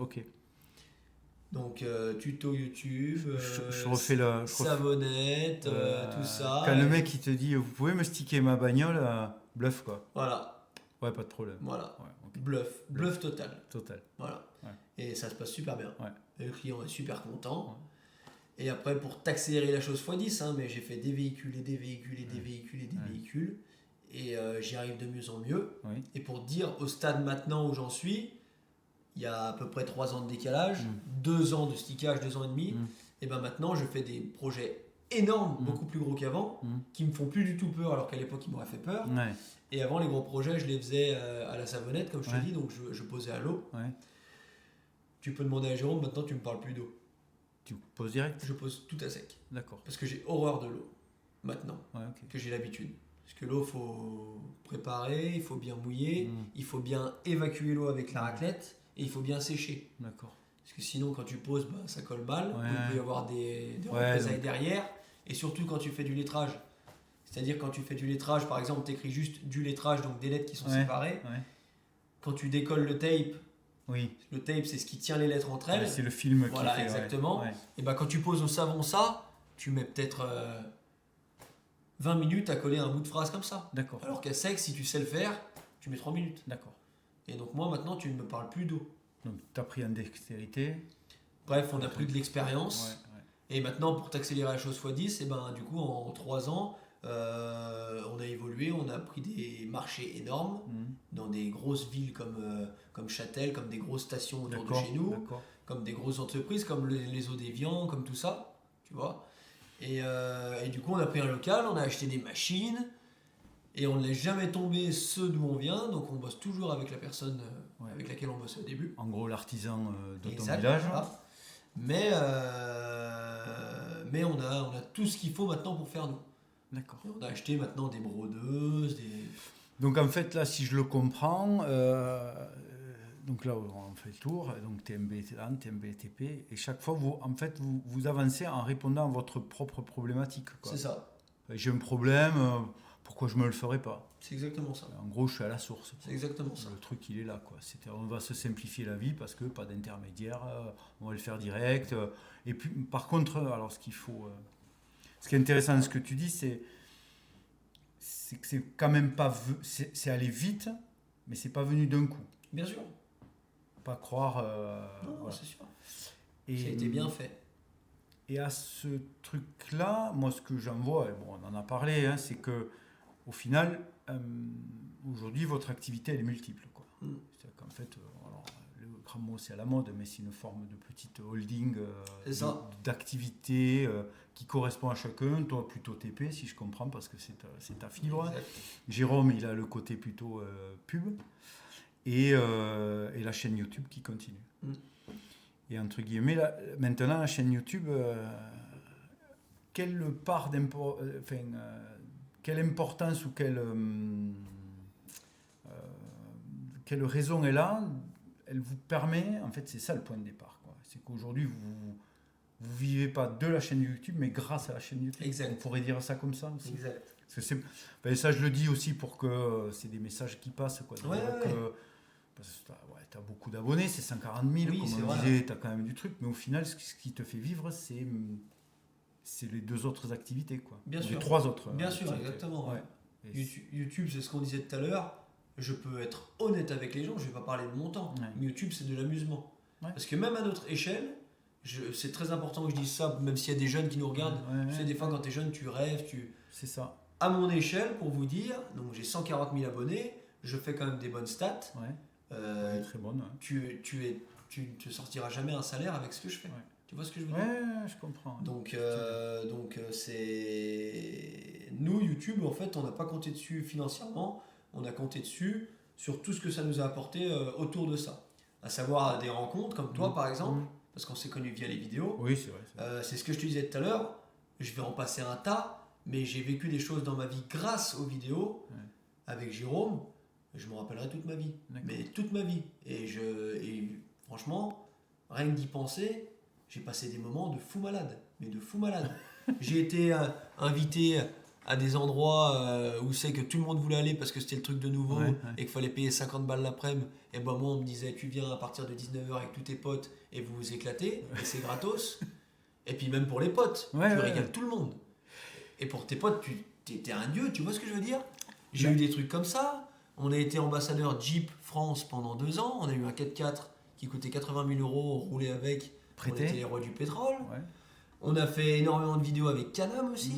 S2: Donc tuto YouTube,
S1: je refais
S2: savonnette, tout ça.
S1: Quand le mec il te dit vous pouvez me sticker ma bagnole, bluff quoi.
S2: Voilà.
S1: Ouais, pas de problème.
S2: Voilà. Bluff total. Voilà. Et ça se passe super bien. Le client est super content. Et après, pour t'accélérer la chose x10, mais j'ai fait des véhicules et des véhicules et des véhicules et des véhicules. Et j'y arrive de mieux en mieux. Et pour dire au stade maintenant où j'en suis, il y a à peu près 3 ans de décalage, 2 ans de stickage, 2 ans et demi. Et maintenant, je fais des projets énormes, beaucoup plus gros qu'avant, qui me font plus du tout peur, alors qu'à l'époque, ils m'auraient fait peur. Et avant, les gros projets, je les faisais à la savonnette, comme je te dis, donc je posais à l'eau. Tu peux demander à Jérôme, maintenant, tu me parles plus d'eau.
S1: Tu poses direct?
S2: Je pose tout à sec.
S1: D'accord.
S2: Parce que j'ai horreur de l'eau, maintenant, que j'ai l'habitude. Parce que l'eau, il faut préparer, il faut bien mouiller, il faut bien évacuer l'eau avec la raclette, et il faut bien sécher.
S1: D'accord.
S2: Parce que sinon, quand tu poses, ça colle mal, il peut y avoir des représailles derrière, et surtout quand tu fais du lettrage. C'est-à-dire quand tu fais du lettrage, par exemple, tu écris juste du lettrage, donc des lettres qui sont séparées. Quand tu décolles le tape, le tape, c'est ce qui tient les lettres entre elles.
S1: C'est le film qui
S2: voilà,
S1: fait.
S2: Exactement. Et quand tu poses au savon ça, tu mets peut-être 20 minutes à coller un bout de phrase comme ça.
S1: D'accord.
S2: Alors qu'à sec, si tu sais le faire, tu mets 3 minutes.
S1: D'accord.
S2: Et donc moi, maintenant, tu ne me parles plus d'eau.
S1: Donc tu as pris en dextérité.
S2: Bref, on a plus de l'expérience. Et maintenant, pour t'accélérer la chose x10, du coup, en 3 ans, on a évolué, on a pris des marchés énormes dans des grosses villes comme Châtel, comme des grosses stations autour de chez nous, comme des grosses entreprises comme les Eaux d'Évian, comme tout ça, tu vois. Et du coup, on a pris un local, on a acheté des machines et on ne laisse jamais tomber ceux d'où on vient, donc on bosse toujours avec la personne avec laquelle on bossait au début.
S1: En gros, l'artisan de ton village.
S2: Voilà. Mais on a tout ce qu'il faut maintenant pour faire nous.
S1: D'accord.
S2: Et on a acheté maintenant des brodeuses,
S1: Donc en fait, là, si je le comprends, donc là, on fait le tour, donc TMB LAN, TMB TP, et chaque fois, vous avancez en répondant à votre propre problématique.
S2: C'est ça.
S1: J'ai un problème, pourquoi je ne me le ferais pas?
S2: C'est exactement ça.
S1: En gros, je suis à la source.
S2: C'est exactement ça.
S1: Le truc, il est là. On va se simplifier la vie parce que pas d'intermédiaire, on va le faire direct. Et puis, par contre, alors ce qui est intéressant dans ce que tu dis, c'est que c'est quand même pas... C'est allé vite, mais c'est pas venu d'un coup.
S2: Bien sûr.
S1: Pas croire...
S2: non, voilà. C'est sûr.
S1: Et,
S2: ça a été bien fait.
S1: Et à ce truc-là, moi, ce que j'en vois, on en a parlé, c'est que au final, aujourd'hui, votre activité, elle est multiple, quoi. C'est-à-dire qu'en fait, alors, le grand mot, c'est à la mode, mais c'est une forme de petite holding d'activité qui correspond à chacun. Toi, plutôt TP, si je comprends, parce que c'est ta fibre.
S2: Exact.
S1: Jérôme, il a le côté plutôt pub. Et la chaîne YouTube qui continue. Et entre guillemets, maintenant, la chaîne YouTube, quelle part quelle importance ou quelle raison elle a, elle vous permet, en fait, c'est ça le point de départ, quoi. C'est qu'aujourd'hui, vous vivez pas de la chaîne YouTube, mais grâce à la chaîne YouTube.
S2: Exact.
S1: On pourrait dire ça comme ça aussi.
S2: Exact.
S1: Parce que ça, je le dis aussi pour que c'est des messages qui passent, quoi. Parce que tu as beaucoup d'abonnés, c'est 140 000,
S2: oui,
S1: comme on disait, tu as quand même du truc, mais au final, ce qui te fait vivre, c'est les 2 autres activités, quoi.
S2: Bien sûr.
S1: Les 3 autres.
S2: Bien sûr, exactement. Ouais. YouTube, c'est ce qu'on disait tout à l'heure. Je peux être honnête avec les gens, je ne vais pas parler de montant. Ouais. YouTube, c'est de l'amusement. Ouais. Parce que même à notre échelle, c'est très important que je dise ça, même s'il y a des jeunes qui nous regardent. Tu sais, des fois, quand tu es jeune, tu rêves.
S1: C'est ça.
S2: À mon échelle, pour vous dire, donc j'ai 140 000 abonnés, je fais quand même des bonnes stats.
S1: Ouais. Très bonne. Ouais.
S2: Tu ne te sortiras jamais un salaire avec ce que je fais. Ouais. Tu vois ce que je veux dire ?
S1: Ouais, je comprends.
S2: Donc c'est... Nous, YouTube, en fait, on n'a pas compté dessus financièrement, on a compté dessus sur tout ce que ça nous a apporté autour de ça. À savoir des rencontres comme toi, par exemple, parce qu'on s'est connus via les vidéos.
S1: Oui, c'est vrai.
S2: C'est ce que je te disais tout à l'heure, je vais en passer un tas, mais j'ai vécu des choses dans ma vie grâce aux vidéos, avec Jérôme. Je me rappellerai toute ma vie, mais toute ma vie. Et franchement, rien que d'y penser, j'ai passé des moments de fou malade, mais de fou malade. J'ai été invité à des endroits où c'est que tout le monde voulait aller parce que c'était le truc de nouveau et qu'il fallait payer 50 balles l'après-midi. Et ben moi, on me disait, tu viens à partir de 19h avec tous tes potes et vous vous éclatez, et c'est gratos. Et puis même pour les potes, tu régales tout le monde. Et pour tes potes, t'es un dieu, tu vois ce que je veux dire ? J'ai eu des trucs comme ça. On a été ambassadeur Jeep France pendant 2 ans. On a eu un 4x4 qui coûtait 80 000 €, on roulait avec.
S1: Prêté.
S2: On était les rois du pétrole.
S1: Ouais.
S2: On a fait énormément de vidéos avec Can-Am aussi,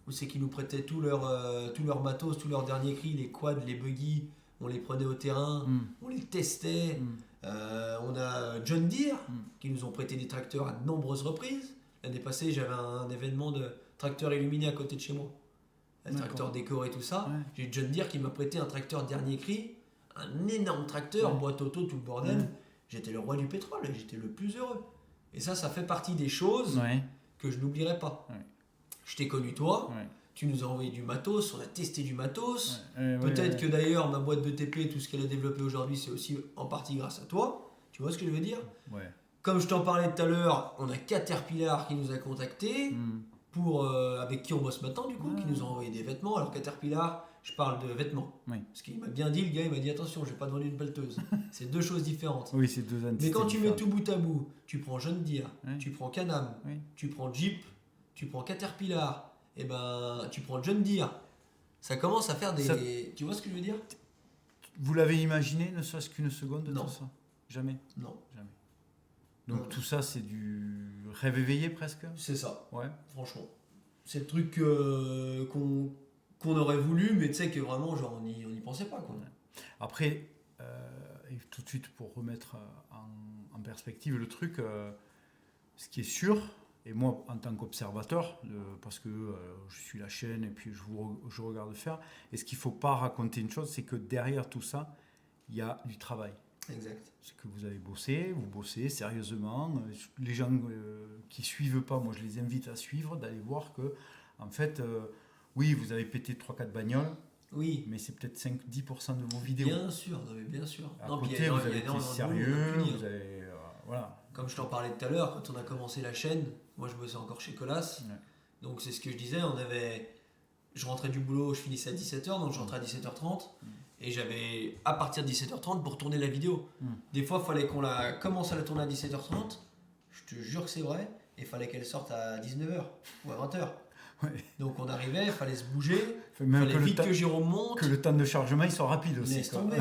S2: où c'est qu'ils nous prêtaient tout leur matos, tous leurs derniers cris, les quads, les buggy. On les prenait au terrain, on les testait. On a John Deere qui nous ont prêté des tracteurs à de nombreuses reprises. L'année passée, j'avais un événement de tracteurs illuminés à côté de chez moi. Le tracteur décoré et tout ça. Ouais. J'ai John Deere qui m'a prêté un tracteur dernier cri, un énorme tracteur, boîte auto, tout le bordel. J'étais le roi du pétrole, j'étais le plus heureux. Et ça fait partie des choses que je n'oublierai pas. Ouais. Je t'ai connu toi, tu nous as envoyé du matos, on a testé du matos. Peut-être que d'ailleurs ma boîte de TP, tout ce qu'elle a développé aujourd'hui, c'est aussi en partie grâce à toi. Tu vois ce que je veux dire ? Comme je t'en parlais tout à l'heure, on a Caterpillar qui nous a contactés. Avec qui on bosse maintenant du coup, qui nous ont envoyé des vêtements. Alors Caterpillar, je parle de vêtements. Parce qu'il m'a bien dit, le gars, il m'a dit attention, je vais pas te vendre une pelleteuse. C'est 2 choses différentes.
S1: Oui, c'est 2 entités.
S2: Mais quand tu mets tout bout à bout, tu prends John Deere, tu prends Can-Am, tu prends Jeep, tu prends Caterpillar, et ben tu prends John Deere. Ça commence à faire des... Tu vois ce que je veux dire ?
S1: Vous l'avez imaginé, ne serait-ce qu'une seconde de tout ça ? Jamais ?
S2: Non.
S1: Jamais. Donc tout ça, c'est du rêve éveillé presque ?
S2: C'est ça.
S1: Ouais.
S2: Franchement. C'est le truc qu'on aurait voulu, mais tu sais que vraiment, genre, on n'y pensait pas, quoi.
S1: Après, et tout de suite pour remettre en perspective le truc, ce qui est sûr, et moi en tant qu'observateur, parce que je suis la chaîne et puis je regarde faire, et ce qu'il ne faut pas raconter une chose, c'est que derrière tout ça, il y a du travail.
S2: Exact.
S1: C'est que vous avez bossé, vous bossez sérieusement. Les gens qui ne suivent pas, moi je les invite à suivre, d'aller voir que, en fait, oui, vous avez pété 3-4 bagnoles, mais c'est peut-être 5-10% de vos vidéos.
S2: Bien sûr, bien sûr.
S1: À côté, vous avez été sérieux, vous avez, voilà.
S2: Comme je t'en parlais tout à l'heure, quand on a commencé la chaîne, moi je bossais encore chez Colas, donc c'est ce que je disais, je rentrais du boulot, je finissais à 17h, donc je rentrais à 17h30. Et j'avais à partir de 17h30 pour tourner la vidéo. Des fois, il fallait qu'on la commence à la tourner à 17h30. Je te jure que c'est vrai. Et il fallait qu'elle sorte à 19h ou à 20h. Donc on arrivait, il fallait se bouger. Il fallait vite que Jérôme monte.
S1: Que le temps de chargement il soit rapide aussi.
S2: Laisse tomber.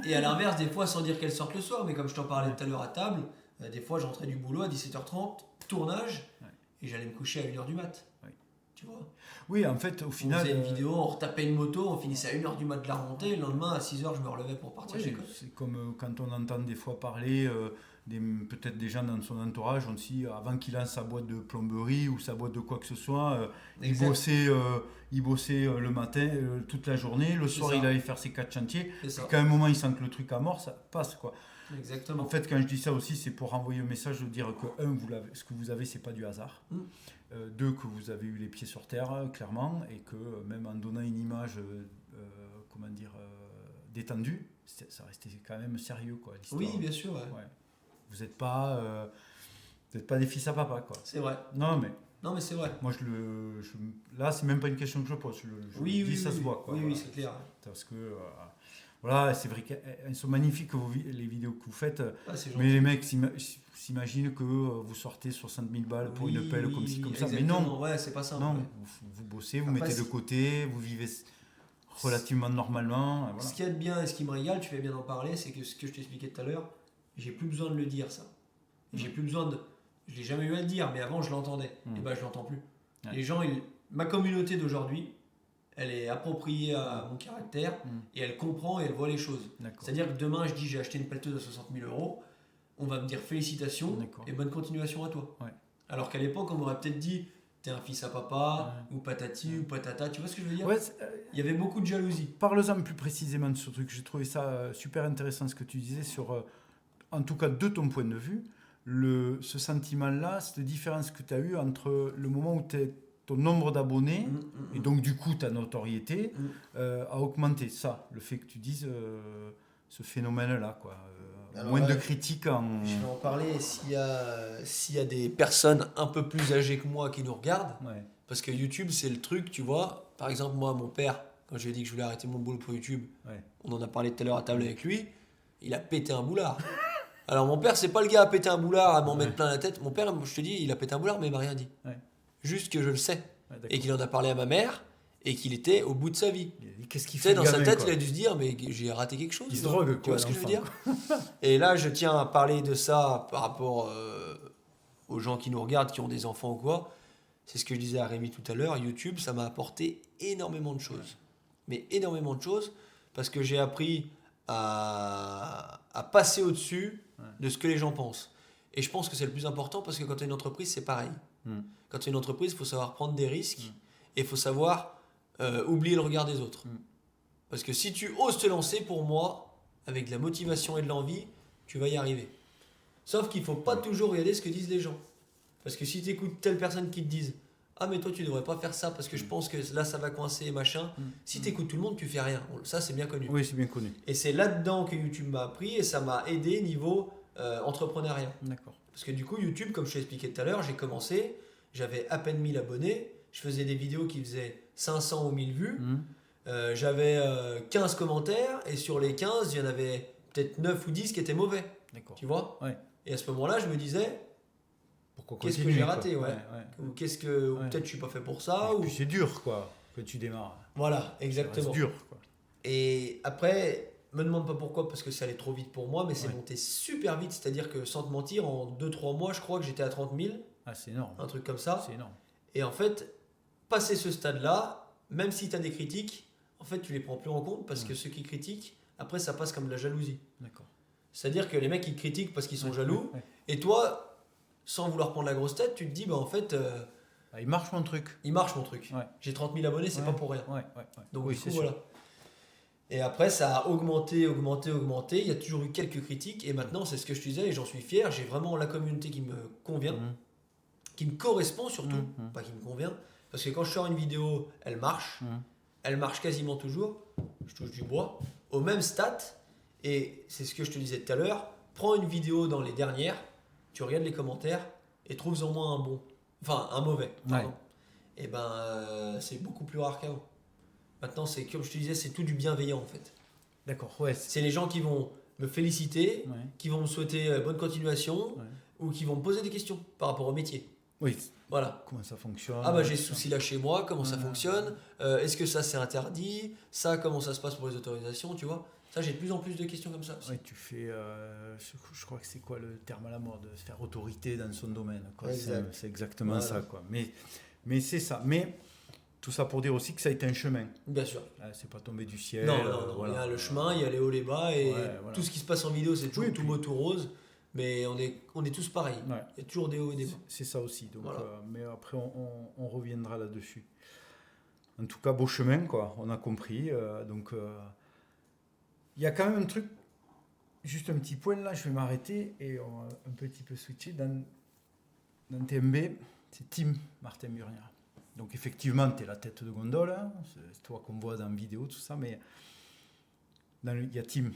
S2: Et à l'inverse, des fois, sans dire qu'elle sorte le soir, mais comme je t'en parlais tout à l'heure à table, des fois, j'entrais du boulot à 17h30, tournage, et j'allais me coucher à 1h du mat. tu vois.
S1: Oui, en fait, au final...
S2: On faisait une vidéo, on retapait une moto, on finissait à 1h du mat de la remontée, le lendemain à 6h je me relevais pour partir chez Code.
S1: C'est comme quand on entend des fois parler peut-être des gens dans son entourage, on dit avant qu'il lance sa boîte de plomberie ou sa boîte de quoi que ce soit, il bossait le matin toute la journée, le soir il allait faire ses 4 chantiers, et qu'à un moment il sent que le truc à mort, ça passe quoi.
S2: Exactement.
S1: En fait, quand je dis ça aussi, c'est pour renvoyer un message de dire que ce que vous avez, c'est pas du hasard. 2, que vous avez eu les pieds sur terre, clairement, et que même en donnant une image, détendue, ça restait quand même sérieux, quoi, l'histoire.
S2: Oui, bien sûr. Ouais.
S1: Vous n'êtes pas des fils à papa, quoi.
S2: C'est vrai.
S1: Non, mais
S2: c'est vrai.
S1: Moi, là, c'est même pas une question que je pose. Ça se voit, quoi.
S2: Oui, c'est clair.
S1: Parce que... voilà, c'est vrai qu'elles sont magnifiques les vidéos que vous faites, mais les mecs s'imaginent que vous sortez 60 000 balles pour une pelle comme ci, comme ça. Mais non,
S2: c'est pas ça.
S1: Non, vous bossez, vous mettez de côté, vous vivez relativement normalement. Voilà.
S2: Ce qui est bien et ce qui me régale, tu fais bien d'en parler, c'est que ce que je t'expliquais tout à l'heure, j'ai plus besoin de le dire ça. J'ai plus besoin de... Je l'ai jamais eu à le dire, mais avant je l'entendais. Et ben je l'entends plus. Ouais. Les gens, ma communauté d'aujourd'hui, elle est appropriée à mon caractère et elle comprend et elle voit les choses. C'est-à-dire que demain, je dis j'ai acheté une pelleteuse à 60 000 €, on va me dire félicitations et bonne continuation à toi. Ouais. Alors qu'à l'époque, on m'aurait peut-être dit t'es un fils à papa, ou patati, ou patata, tu vois ce que je veux dire? Il y avait beaucoup de jalousie.
S1: Parle-en plus précisément de ce truc, j'ai trouvé ça super intéressant ce que tu disais sur, en tout cas de ton point de vue, ce sentiment-là, cette différence que tu as eue entre le moment où ton nombre d'abonnés et donc du coup ta notoriété a augmenté. Ça, le fait que tu dises ce phénomène-là, quoi. Alors, moins de critiques.
S2: Je vais en parler s'il y a des personnes un peu plus âgées que moi qui nous regardent. Ouais. Parce que YouTube, c'est le truc, tu vois. Par exemple, moi, mon père, quand je lui ai dit que je voulais arrêter mon boulot pour YouTube, on en a parlé tout à l'heure à table avec lui, il a pété un boulard. Alors mon père, c'est pas le gars à péter un boulard, à m'en mettre plein la tête. Mon père, je te dis, il a pété un boulard, mais il m'a rien dit. Ouais. Juste que je le sais. Et qu'il en a parlé à ma mère, et qu'il était au bout de sa vie.
S1: Qu'est-ce qu'il fait
S2: dans sa tête, il a dû se dire, mais j'ai raté quelque chose.
S1: Il se drogue, quoi.
S2: Tu vois ce que je veux dire? Et là, je tiens à parler de ça par rapport aux gens qui nous regardent, qui ont des enfants ou quoi. C'est ce que je disais à Rémi tout à l'heure. YouTube, ça m'a apporté énormément de choses. Mais énormément de choses, parce que j'ai appris à passer au-dessus de ce que les gens pensent. Et je pense que c'est le plus important, parce que quand tu as une entreprise, c'est pareil. Quand tu as une entreprise, il faut savoir prendre des risques et il faut savoir oublier le regard des autres. Parce que si tu oses te lancer, pour moi, avec de la motivation et de l'envie, tu vas y arriver. Sauf qu'il ne faut pas toujours regarder ce que disent les gens. Parce que si tu écoutes telle personne qui te dise « Ah, mais toi, tu ne devrais pas faire ça parce que je pense que là, ça va coincer, machin. » Si tu écoutes tout le monde, tu fais rien. Ça, c'est bien connu.
S1: Oui, c'est bien connu.
S2: Et c'est là-dedans que YouTube m'a appris et ça m'a aidé niveau entrepreneuriat.
S1: D'accord.
S2: Parce que du coup, YouTube, comme je t'ai expliqué tout à l'heure, j'ai commencé, j'avais à peine 1000 abonnés, je faisais des vidéos qui faisaient 500 ou 1000 vues, j'avais 15 commentaires et sur les 15, il y en avait peut-être 9 ou 10 qui étaient mauvais. D'accord. Tu vois? Ouais. Et à ce moment-là, je me disais, qu'est-ce que j'ai raté, ou qu'est-ce que, ou peut-être je suis pas fait pour ça.
S1: Puis c'est dur, quoi, que tu démarres.
S2: Voilà, exactement.
S1: C'est dur, quoi.
S2: Et après, me demande pas pourquoi, parce que ça allait trop vite pour moi, mais c'est monté super vite, c'est-à-dire que sans te mentir, en 2-3 mois, je crois que j'étais à 30 000.
S1: Ah, c'est énorme.
S2: Un truc comme ça.
S1: C'est énorme.
S2: Et en fait, passer ce stade-là, même si tu as des critiques, en fait, tu les prends plus en compte parce que ceux qui critiquent, après, ça passe comme de la jalousie. D'accord. C'est-à-dire que les mecs, ils critiquent parce qu'ils sont jaloux. Et toi, sans vouloir prendre la grosse tête, tu te dis, bah en fait...
S1: il marche mon truc.
S2: Il marche mon truc. Ouais. J'ai 30 000 abonnés, c'est pas pour rien. Donc,
S1: oui,
S2: du coup, voilà. Et après, ça a augmenté. Il y a toujours eu quelques critiques. Et maintenant, c'est ce que je te disais et j'en suis fier. J'ai vraiment la communauté qui me convient, qui me correspond surtout, pas qui me convient. Parce que quand je sors une vidéo, elle marche. Elle marche quasiment toujours. Je touche du bois. Au même stat. Et c'est ce que je te disais tout à l'heure. Prends une vidéo dans les dernières. Tu regardes les commentaires et trouves en moins un bon. Enfin, un mauvais. Pardon. Et ben, c'est beaucoup plus rare qu'avant. Maintenant, c'est comme je te disais, c'est tout du bienveillant en fait.
S1: D'accord, ouais.
S2: C'est les gens qui vont me féliciter, qui vont me souhaiter bonne continuation, ou qui vont me poser des questions par rapport au métier.
S1: Oui.
S2: Voilà.
S1: Comment ça fonctionne?
S2: Ah bah j'ai ce souci là chez moi, comment ça fonctionne? Est-ce que ça c'est interdit? Ça, comment ça se passe pour les autorisations, tu vois? Ça, j'ai de plus en plus de questions comme ça aussi.
S1: Oui, tu fais, je crois que c'est quoi le terme à la mode, faire autorité dans son domaine, quoi. C'est exactement ça, quoi. Mais c'est ça. Mais tout ça pour dire aussi que ça a été un chemin.
S2: Bien sûr.
S1: C'est pas tombé du ciel.
S2: Non. Il y a le chemin, il y a les hauts, les bas, et
S1: voilà.
S2: tout ce qui se passe en vidéo, c'est toujours tout beau, tout rose. Mais on est tous pareils.
S1: Ouais.
S2: Il y a toujours des hauts et des bas.
S1: C'est ça aussi. Donc,
S2: Voilà.
S1: Mais après, on reviendra là-dessus. En tout cas, beau chemin, quoi. On a compris. Donc, il y a quand même un truc, juste un petit point là, je vais m'arrêter et on va un petit peu switcher. Dans TMB, c'est Tim Martin Burnier. Donc, effectivement, tu es la tête de gondole. Hein. C'est toi qu'on voit dans la vidéo, tout ça. Mais il y a Tim.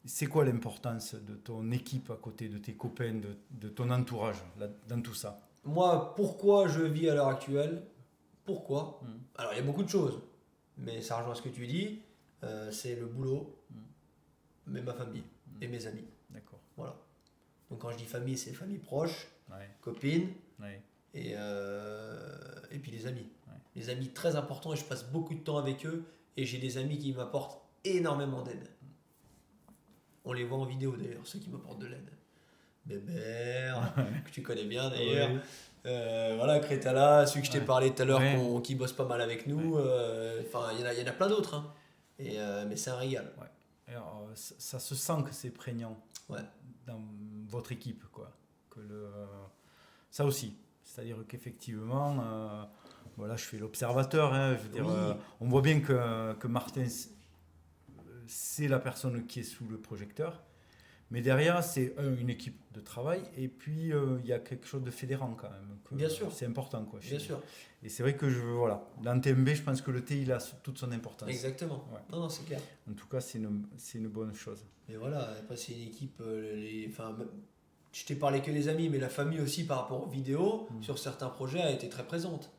S1: C'est quoi l'importance de ton équipe à côté, de tes copains, de ton entourage là, dans tout ça?
S2: Moi, pourquoi je vis à l'heure actuelle? Pourquoi? Alors, il y a beaucoup de choses, mais ça rejoint ce que tu dis. C'est le boulot, mais ma famille et mes amis.
S1: D'accord.
S2: Voilà. Donc, quand je dis famille, c'est famille proche,
S1: Ouais.
S2: copine,
S1: Ouais.
S2: et puis les amis.
S1: Ouais.
S2: Les amis très importants, et je passe beaucoup de temps avec eux, et j'ai des amis qui m'apportent énormément d'aide. On les voit en vidéo d'ailleurs, ceux qui m'apportent de l'aide. Bébert, que tu connais bien d'ailleurs.
S1: Ouais.
S2: Voilà, Crétala, celui que je t'ai parlé tout à l'heure,
S1: Ouais.
S2: qui bosse pas mal avec nous. Enfin, il y en a plein d'autres. Hein. Mais c'est un régal.
S1: Ouais. Alors, ça se sent que c'est prégnant dans votre équipe, quoi. Ça aussi. C'est-à-dire qu'effectivement, voilà, je fais l'observateur. Hein, je veux dire, on voit bien que Martin, c'est la personne qui est sous le projecteur. Mais derrière, c'est une équipe de travail et puis il y a quelque chose de fédérant quand même.
S2: Bien sûr.
S1: C'est important, quoi.
S2: Bien sûr.
S1: Et c'est vrai que voilà, dans TMB, je pense que le thé, il a toute son importance.
S2: Exactement. Ouais. Non, c'est clair.
S1: En tout cas, c'est une bonne chose.
S2: Mais voilà, après, c'est une équipe. Je t'ai parlé que les amis, mais la famille aussi, par rapport aux vidéos, sur certains projets, a été très présente.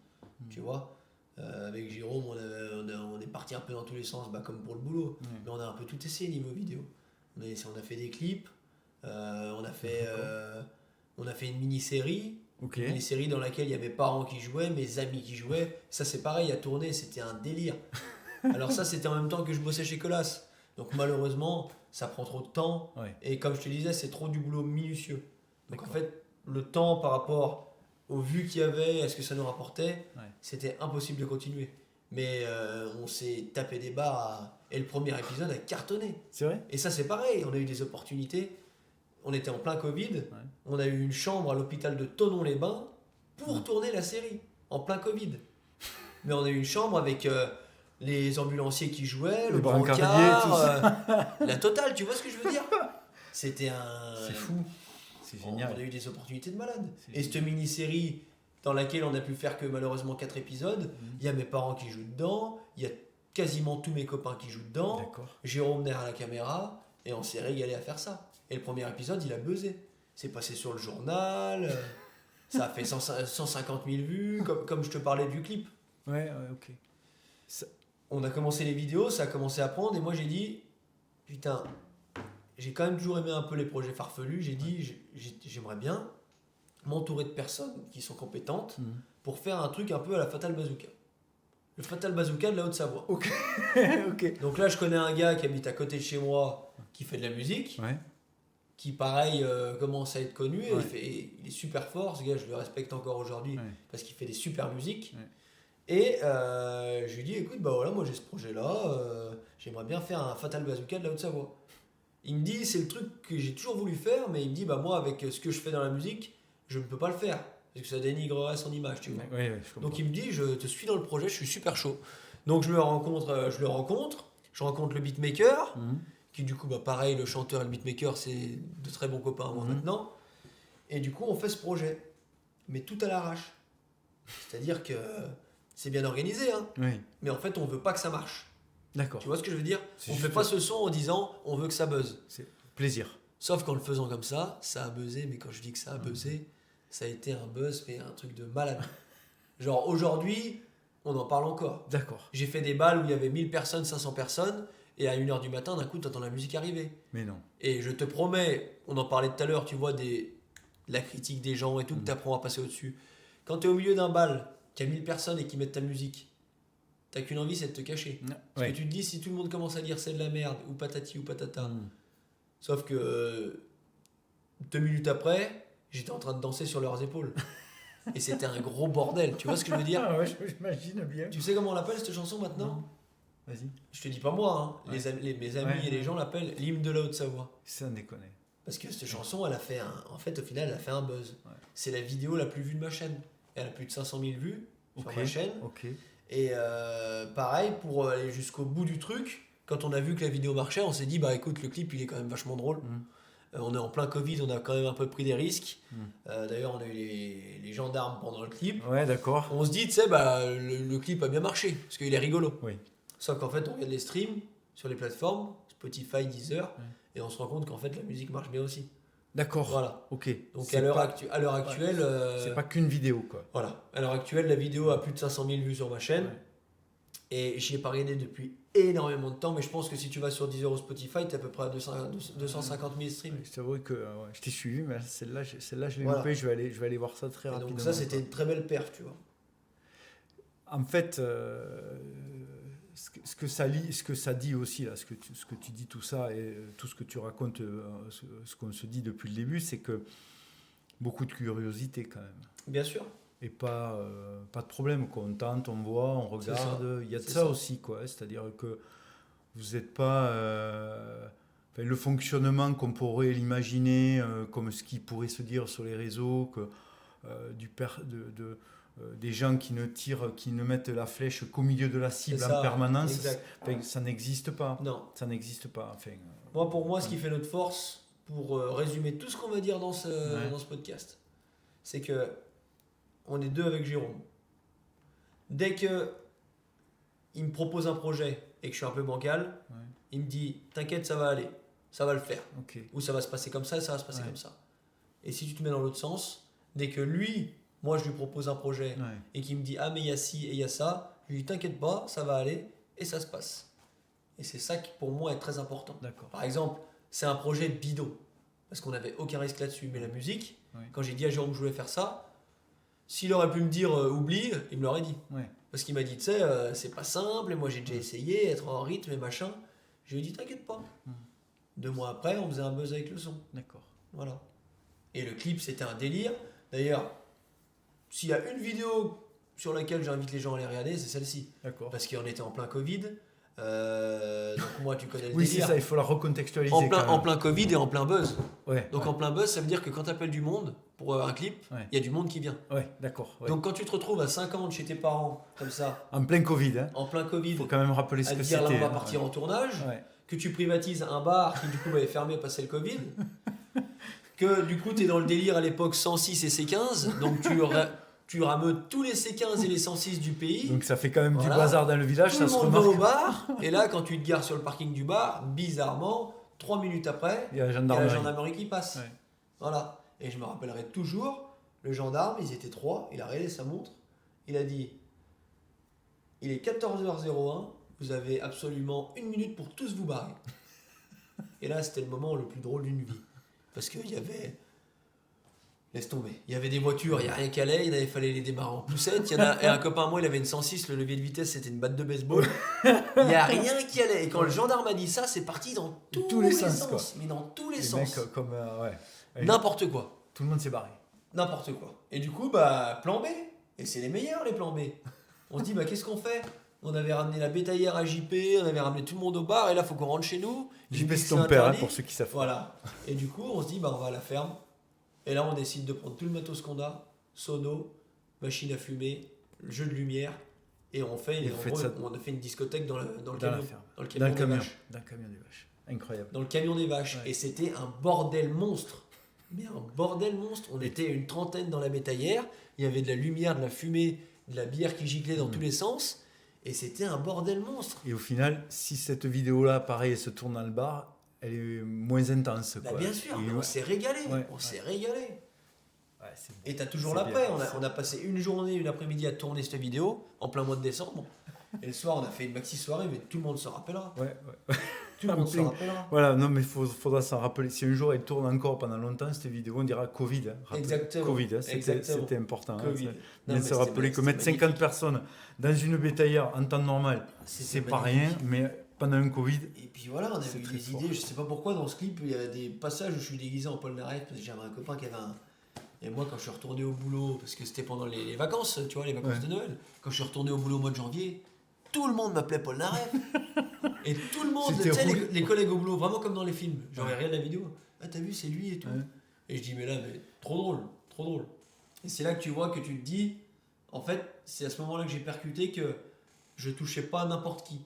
S2: Tu vois, avec Jérôme, on est parti un peu dans tous les sens, comme pour le boulot. Mais on a un peu tout essayé niveau vidéo. On a fait des clips, on a fait une mini-série.
S1: Okay.
S2: Une mini-série dans laquelle il y avait mes parents qui jouaient, mes amis qui jouaient. Ça, c'est pareil, à tourner, c'était un délire. Alors ça, c'était en même temps que je bossais chez Colas. Donc malheureusement, ça prend trop de temps.
S1: Ouais.
S2: Et comme je te disais, c'est trop du boulot minutieux. Donc en fait, le temps par rapport aux vues qu'il y avait, à ce que ça nous rapportait, c'était impossible de continuer. Mais on s'est tapé des barres et le premier épisode a cartonné.
S1: C'est vrai ?
S2: Et ça, c'est pareil, on a eu des opportunités. On était en plein Covid, on a eu une chambre à l'hôpital de Thonon-les-Bains pour tourner la série, en plein Covid. Mais on a eu une chambre avec les ambulanciers qui jouaient, le brancard, la totale, tu vois ce que je veux dire ? C'était un...
S1: C'est fou, c'est génial.
S2: On a eu des opportunités de malade. Et cette mini-série dans laquelle on a pu faire que malheureusement 4 épisodes, il y a mes parents qui jouent dedans, il y a quasiment tous mes copains qui jouent dedans, Jérôme derrière la caméra, et on s'est régalé à faire ça. Et le premier épisode, il a buzzé. C'est passé sur le journal, ça a fait 150 000 vues, comme je te parlais du clip.
S1: Ouais, ok.
S2: On a commencé les vidéos, ça a commencé à prendre, et moi j'ai dit, putain, j'ai quand même toujours aimé un peu les projets farfelus, j'ai dit, j'aimerais bien m'entourer de personnes qui sont compétentes pour faire un truc un peu à la Fatal Bazooka. Le Fatal Bazooka de la Haute-Savoie.
S1: Ok.
S2: Donc là, je connais un gars qui habite à côté de chez moi, qui fait de la musique, qui pareil commence à être connu, et il est super fort, ce gars, je le respecte encore aujourd'hui, parce qu'il fait des super musiques. Et je lui dis, écoute, voilà, moi j'ai ce projet-là, j'aimerais bien faire un Fatal Bazooka de la Haute-Savoie. Il me dit, c'est le truc que j'ai toujours voulu faire, mais il me dit, moi avec ce que je fais dans la musique, je ne peux pas le faire, parce que ça dénigrerait son image, tu vois. Donc il me dit, je te suis dans le projet, je suis super chaud. Donc je rencontre le beatmaker, qui du coup, pareil, le chanteur et le beatmaker, c'est de très bons copains à moi maintenant. Et du coup, on fait ce projet, mais tout à l'arrache. C'est-à-dire que c'est bien organisé, hein, mais en fait, on veut pas que ça marche.
S1: D'accord.
S2: Tu vois ce que je veux dire ? On fait pas ce son en disant, on veut que ça buzz.
S1: C'est plaisir.
S2: Sauf qu'en le faisant comme ça a buzzé, mais quand je dis que ça a buzzé, ça a été un buzz, mais un truc de malade. Genre aujourd'hui, on en parle encore.
S1: D'accord.
S2: J'ai fait des balles où il y avait 1000 personnes, 500 personnes, et à 1h du matin, d'un coup, tu entends la musique arriver.
S1: Mais non.
S2: Et je te promets, on en parlait tout à l'heure, tu vois, la critique des gens et tout, que tu apprends à passer au-dessus. Quand tu es au milieu d'un bal, qu'il y a 1000 personnes et qui mettent ta musique, t'as qu'une envie, c'est de te cacher. Parce que tu te dis, si tout le monde commence à dire c'est de la merde, ou patati ou patata. Sauf que 2 minutes après, j'étais en train de danser sur leurs épaules. Et c'était un gros bordel, tu vois ce que je veux dire?
S1: Ah ouais, j'imagine bien.
S2: Tu sais comment on l'appelle cette chanson maintenant?
S1: Non. Vas-y.
S2: Je te dis pas moi, hein.
S1: Ouais.
S2: Mes amis et les gens l'appellent l'hymne de la Haute-Savoie.
S1: Ça déconne.
S2: Parce que cette chanson, elle a fait en fait, au final, elle a fait un buzz.
S1: Ouais.
S2: C'est la vidéo la plus vue de ma chaîne. Elle a plus de 500 000 vues sur ma chaîne.
S1: Ok.
S2: Et pareil, pour aller jusqu'au bout du truc, quand on a vu que la vidéo marchait, on s'est dit, bah écoute, le clip, il est quand même vachement drôle. On est en plein Covid, on a quand même un peu pris des risques. D'ailleurs, on a eu les gendarmes pendant le clip.
S1: Ouais, d'accord.
S2: On se dit, tu sais, bah, le clip a bien marché, parce qu'il est rigolo.
S1: Oui.
S2: Sauf qu'en fait, on regarde les streams sur les plateformes, Spotify, Deezer, et on se rend compte qu'en fait, la musique marche bien aussi.
S1: D'accord.
S2: Voilà.
S1: Ok.
S2: Donc à l'heure actuelle...
S1: c'est pas qu'une vidéo, quoi.
S2: Voilà. À l'heure actuelle, la vidéo a plus de 500 000 vues sur ma chaîne. Ouais. Et j'y ai pas regardé depuis énormément de temps, mais je pense que si tu vas sur Deezer ou Spotify, tu es à peu près à 250 000 streams.
S1: C'est vrai que je t'ai suivi, mais celle-là, je l'ai loupée, je vais aller voir ça très rapidement.
S2: Donc ça, c'était une très belle perf, tu vois.
S1: En fait, ce que ça dit aussi, là, ce que tu dis, tout ça, et tout ce que tu racontes, ce qu'on se dit depuis le début, c'est que beaucoup de curiosité quand même.
S2: Bien sûr.
S1: Et pas de problème, quoi. On tente, on voit, on regarde. Il y a de ça aussi, quoi. C'est-à-dire que vous n'êtes pas... le fonctionnement qu'on pourrait l'imaginer, comme ce qui pourrait se dire sur les réseaux, que des gens qui ne mettent la flèche qu'au milieu de la cible en permanence, ça n'existe pas.
S2: Non.
S1: Ça n'existe pas. Enfin,
S2: pour moi, ce qui fait notre force, pour résumer tout ce qu'on va dire dans ce podcast, c'est que on est deux avec Jérôme. Dès que il me propose un projet et que je suis un peu bancal, il me dit t'inquiète, ça va aller, ça va le faire.
S1: Okay.
S2: Ou ça va se passer comme ça, ça va se passer comme ça. Et si tu te mets dans l'autre sens, dès que moi je lui propose un projet et qu'il me dit ah mais il y a ci et il y a ça, je lui dis t'inquiète pas, ça va aller et ça se passe. Et c'est ça qui pour moi est très important.
S1: D'accord.
S2: Par exemple, c'est un projet bidon parce qu'on n'avait aucun risque là-dessus. Mais la musique, quand j'ai dit à Jérôme que je voulais faire ça, s'il aurait pu me dire oublie, il me l'aurait dit. Parce qu'il m'a dit, tu sais, c'est pas simple, et moi j'ai déjà essayé, être en rythme et machin. Je lui ai dit, t'inquiète pas. 2 mois après, on faisait un buzz avec le son.
S1: D'accord.
S2: Voilà. Et le clip, c'était un délire. D'ailleurs, s'il y a une vidéo sur laquelle j'invite les gens à aller regarder, c'est celle-ci.
S1: D'accord.
S2: Parce qu'on était en plein Covid. Donc moi, tu connais le
S1: oui,
S2: délire.
S1: c'est ça, il faut la recontextualiser.
S2: En plein Covid et en plein buzz. Donc en plein buzz, ça veut dire que quand tu appelles du monde pour un clip, il y a du monde qui vient.
S1: D'accord.
S2: Donc quand tu te retrouves à 50 chez tes parents, comme ça.
S1: En plein Covid.
S2: En plein Covid.
S1: Il faut quand même rappeler ce que c'était.
S2: À dire là, on va partir en tournage. Que tu privatises un bar qui du coup avait fermé passer le Covid. Que du coup, tu es dans le délire à l'époque 106 et C15. Donc tu rameutes tous les C15 et les 106 du pays.
S1: Donc ça fait quand même du bazar dans le village,
S2: tout
S1: ça
S2: le
S1: se
S2: monde
S1: remarque.
S2: va au bar, et là quand tu te gares sur le parking du bar, bizarrement, 3 minutes après,
S1: il y a la
S2: gendarmerie qui passe. Voilà. Et je me rappellerai toujours, le gendarme, ils étaient 3, il a regardé sa montre, il a dit, il est 14h01, vous avez absolument 1 minute pour tous vous barrer. Et là c'était le moment le plus drôle d'une vie. Parce qu'il y avait... Laisse tomber. Il y avait des voitures, il n'y a rien qui allait, il fallait les démarrer en poussette. Et un copain à moi, il avait une 106, le levier de vitesse, c'était une batte de baseball. Il n'y a rien qui allait. Et quand le gendarme a dit ça, c'est parti dans tous les sens. Quoi. Mais dans tous les sens.
S1: Mecs comme,
S2: n'importe quoi.
S1: Tout le monde s'est barré.
S2: N'importe quoi. Et du coup, plan B. Et c'est les meilleurs, les plans B. On se dit, qu'est-ce qu'on fait ? On avait ramené la bétaillère à JP, on avait ramené tout le monde au bar, et là, il faut qu'on rentre chez nous.
S1: JP, c'est ton père, pour ceux qui savent.
S2: Voilà. Et du coup, on se dit, on va à la ferme. Et là, on décide de prendre tout le matos qu'on a, sono, machine à fumer, jeu de lumière, et on a fait une discothèque dans le camion. Dans le camion des vaches.
S1: Incroyable.
S2: Dans le camion des vaches. Et c'était un bordel monstre. Mais un bordel monstre. On était une trentaine dans la bétaillère. Il y avait de la lumière, de la fumée, de la bière qui giclait dans tous les sens. Et c'était un bordel monstre.
S1: Et au final, si cette vidéo-là, pareil, se tourne dans le bar, elle est moins intense. Quoi.
S2: Bien sûr, mais on s'est régalé. On s'est régalé. Et t'as toujours l'après. On a passé une journée, une après-midi à tourner cette vidéo en plein mois de décembre. Et le soir, on a fait une maxi soirée, mais tout le monde se rappellera. Tout le monde se rappellera.
S1: Voilà, non, mais il faudra s'en rappeler. Si un jour elle tourne encore pendant longtemps, cette vidéo, on dira Covid.
S2: Exactement.
S1: Covid, c'était important.
S2: Covid.
S1: Mais se rappeler que mettre 50 personnes dans une bétaillère en temps normal, c'est pas rien, mais pendant un Covid.
S2: Et puis voilà, on avait eu des idées. Je sais pas pourquoi dans ce clip, il y a des passages où je suis déguisé en Paul Naref parce que j'avais un copain qui avait Et moi, quand je suis retourné au boulot, parce que c'était pendant les vacances, tu vois, les vacances de Noël, quand je suis retourné au boulot au mois de janvier, tout le monde m'appelait Paul Naref. Et tout le monde, tu sais, les collègues au boulot, vraiment comme dans les films. J'aurais regardé la vidéo. Ah, t'as vu, c'est lui et tout. Et je dis, mais là, mais trop drôle, trop drôle. Et c'est là que tu vois, que tu te dis, en fait, c'est à ce moment-là que j'ai percuté que je touchais pas n'importe qui.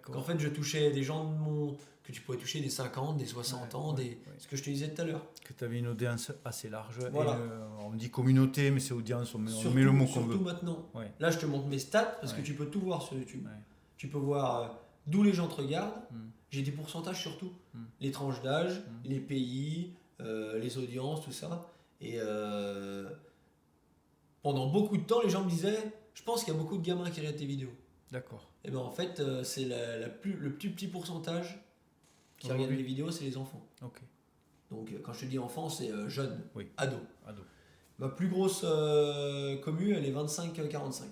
S2: Qu'en fait, je touchais des gens de mon... que tu pouvais toucher des 50, des 60 ans, ce que je te disais tout à l'heure.
S1: Que tu avais une audience assez large.
S2: Voilà.
S1: Et, on dit communauté, mais c'est audience, on met le mot qu'on veut.
S2: Surtout maintenant. Là, je te montre mes stats, parce que tu peux tout voir sur YouTube. Tu peux voir d'où les gens te regardent. J'ai des pourcentages sur tout. Les tranches d'âge, les pays, les audiences, tout ça. Et pendant beaucoup de temps, les gens me disaient, je pense qu'il y a beaucoup de gamins qui regardent tes vidéos.
S1: D'accord.
S2: Et bien en fait, c'est le plus petit pourcentage qui regarde les vidéos, c'est les enfants.
S1: Ok.
S2: Donc quand je te dis enfants, c'est jeunes, ados. Ma plus grosse commu, elle est 25-45.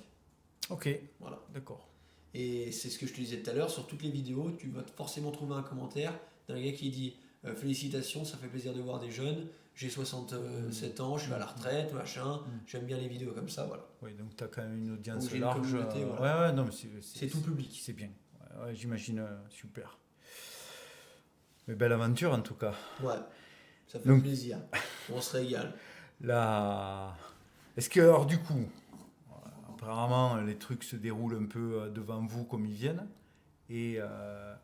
S1: Ok.
S2: Voilà.
S1: D'accord.
S2: Et c'est ce que je te disais tout à l'heure, sur toutes les vidéos, tu vas forcément trouver un commentaire d'un gars qui dit félicitations, ça fait plaisir de voir des jeunes, j'ai 67 ans, je suis à la retraite, machin, j'aime bien les vidéos comme ça, voilà.
S1: Oui, donc tu as quand même une audience
S2: une
S1: large.
S2: voilà.
S1: Ouais, non, mais
S2: c'est tout public.
S1: C'est bien. Ouais, j'imagine, super. Mais belle aventure en tout cas.
S2: Ouais, ça fait plaisir. On se régale.
S1: Là, est-ce que, alors du coup, apparemment les trucs se déroulent un peu devant vous comme ils viennent. Et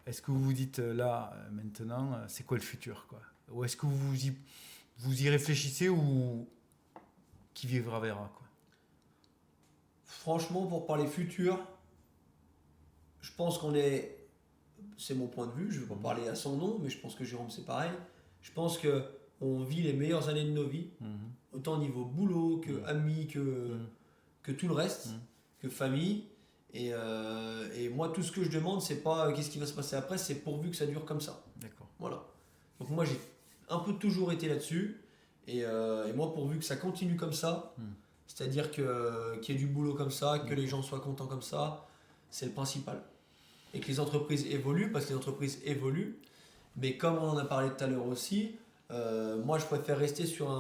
S1: est-ce que vous vous dites là, maintenant, c'est quoi le futur, quoi? Ou est-ce que vous y réfléchissez ou qui vivra verra, quoi?
S2: Franchement, pour parler futur, je pense qu'on est... C'est mon point de vue, je ne vais pas parler à son nom, mais je pense que Jérôme, c'est pareil. Je pense qu'on vit les meilleures années de nos vies, autant au niveau boulot que amis, que tout le reste, que famille. Et moi, tout ce que je demande, c'est pas qu'est-ce qui va se passer après, c'est pourvu que ça dure comme ça.
S1: D'accord.
S2: Voilà. Donc moi, j'ai un peu toujours été là-dessus. Et moi, pourvu que ça continue comme ça, c'est-à-dire qu'il y ait du boulot comme ça, que les gens soient contents comme ça, c'est le principal. Et que les entreprises évoluent, parce que les entreprises évoluent. Mais comme on en a parlé tout à l'heure aussi, moi, je préfère rester sur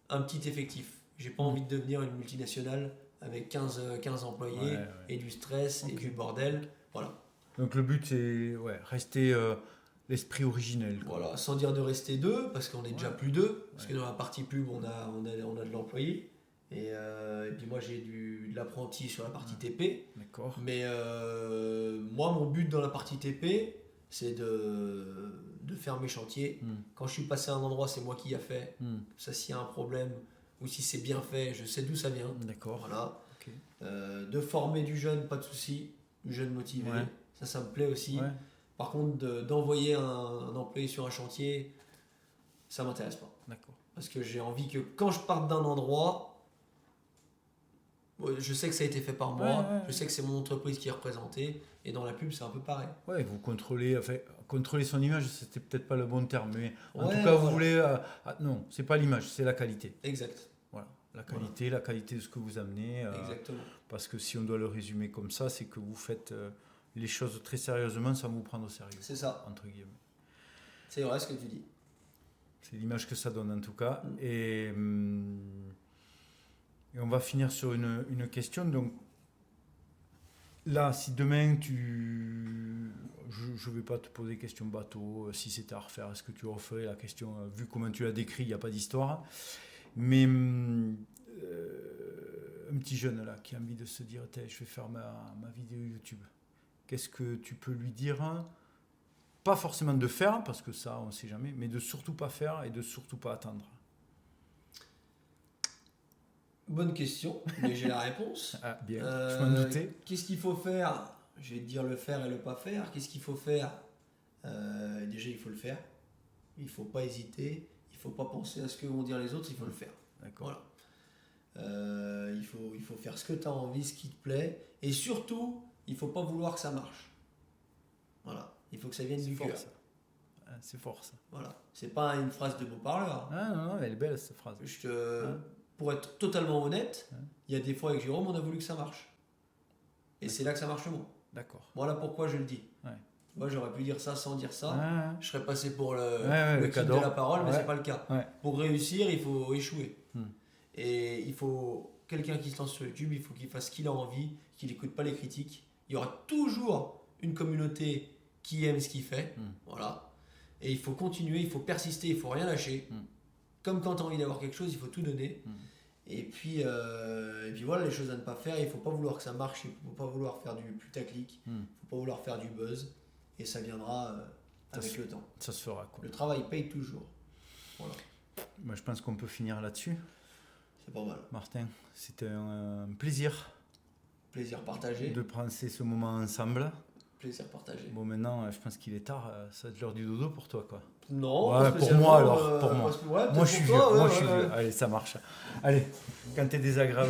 S2: un petit effectif. J'ai pas envie de devenir une multinationale avec 15 employés et du stress et du bordel. Voilà.
S1: Donc le but, c'est rester l'esprit originel, quoi.
S2: Voilà, sans dire de rester deux, parce qu'on est déjà plus deux, parce que dans la partie pub, on a de l'employé. Et puis moi, j'ai de l'apprenti sur la partie TP.
S1: D'accord.
S2: Mais moi, mon but dans la partie TP, c'est de faire mes chantiers. Quand je suis passé à un endroit, c'est moi qui ai fait. Ça, s'il y a un problème ou si c'est bien fait, je sais d'où ça vient.
S1: D'accord.
S2: Voilà. Okay. De former du jeune, pas de souci. Du jeune motivé. Ça me plaît aussi. Par contre, d'envoyer un employé sur un chantier, ça m'intéresse pas.
S1: D'accord.
S2: Parce que j'ai envie que quand je parte d'un endroit, je sais que ça a été fait par moi, je sais que c'est mon entreprise qui est représentée, et dans la pub, c'est un peu pareil.
S1: Ouais, vous contrôlez son image, c'était peut-être pas le bon terme, mais en tout cas, vous voulez... non, c'est pas l'image, c'est la qualité.
S2: Exact.
S1: Voilà, la qualité de ce que vous amenez.
S2: Exactement.
S1: Parce que si on doit le résumer comme ça, c'est que vous faites les choses très sérieusement sans vous prendre au sérieux.
S2: C'est ça.
S1: Entre guillemets.
S2: C'est vrai ce que tu dis.
S1: C'est l'image que ça donne en tout cas. Et on va finir sur une question. Donc là, si demain je ne vais pas te poser question bateau, si c'était à refaire, est-ce que tu referais la question, vu comment tu l'as décrit, il n'y a pas d'histoire. Mais un petit jeune là qui a envie de se dire, je vais faire ma vidéo YouTube. Qu'est-ce que tu peux lui dire? Pas forcément de faire, parce que ça, on ne sait jamais, mais de surtout pas faire et de surtout pas attendre.
S2: Bonne question, mais j'ai la réponse.
S1: Ah, bien, je m'en doutais.
S2: Qu'est-ce qu'il faut faire? Je vais te dire le faire et le pas faire. Qu'est-ce qu'il faut faire? Déjà, il faut le faire. Il ne faut pas hésiter. Il ne faut pas penser à ce que vont dire les autres, il faut le faire.
S1: D'accord.
S2: Voilà. Il faut faire ce que tu as envie, ce qui te plaît. Et surtout, il ne faut pas vouloir que ça marche. Voilà. Il faut que ça vienne du cœur.
S1: C'est fort ça.
S2: Voilà. C'est pas une phrase de beau parleur.
S1: Ah non, elle est belle cette phrase.
S2: Pour être totalement honnête, il y a des fois avec Jérôme, on a voulu que ça marche. Et c'est là que ça marche moins.
S1: D'accord.
S2: Voilà pourquoi je le dis.
S1: Ouais.
S2: Moi, j'aurais pu dire ça sans dire ça. Je serais passé pour le king
S1: cadeau
S2: de la parole, mais c'est pas le cas.
S1: Ouais.
S2: Pour réussir, il faut échouer. Et il faut quelqu'un qui se lance sur YouTube, il faut qu'il fasse ce qu'il a envie, qu'il n'écoute pas les critiques. Il y aura toujours une communauté qui aime ce qu'il fait. Voilà. Et il faut continuer, il faut persister, il faut rien lâcher. Comme quand tu as envie d'avoir quelque chose, il faut tout donner. Et puis voilà les choses à ne pas faire. Il ne faut pas vouloir que ça marche, il ne faut pas vouloir faire du putaclic, il ne faut pas vouloir faire du buzz. Et ça viendra avec le temps.
S1: Ça se fera, quoi.
S2: Le travail paye toujours. Voilà.
S1: Moi, je pense qu'on peut finir là-dessus.
S2: C'est pas mal.
S1: Martin, c'était un plaisir.
S2: Plaisir partagé.
S1: De passer ce moment ensemble.
S2: Plaisir partagé.
S1: Bon, maintenant, je pense qu'il est tard. Ça va être l'heure du dodo pour toi, quoi.
S2: Non,
S1: ouais, pour moi alors. Pour moi.
S2: Ouais,
S1: Moi, je suis vieux.
S2: toi,
S1: Moi, je suis vieux. Allez, ça marche. Allez, quand t'es désagréable.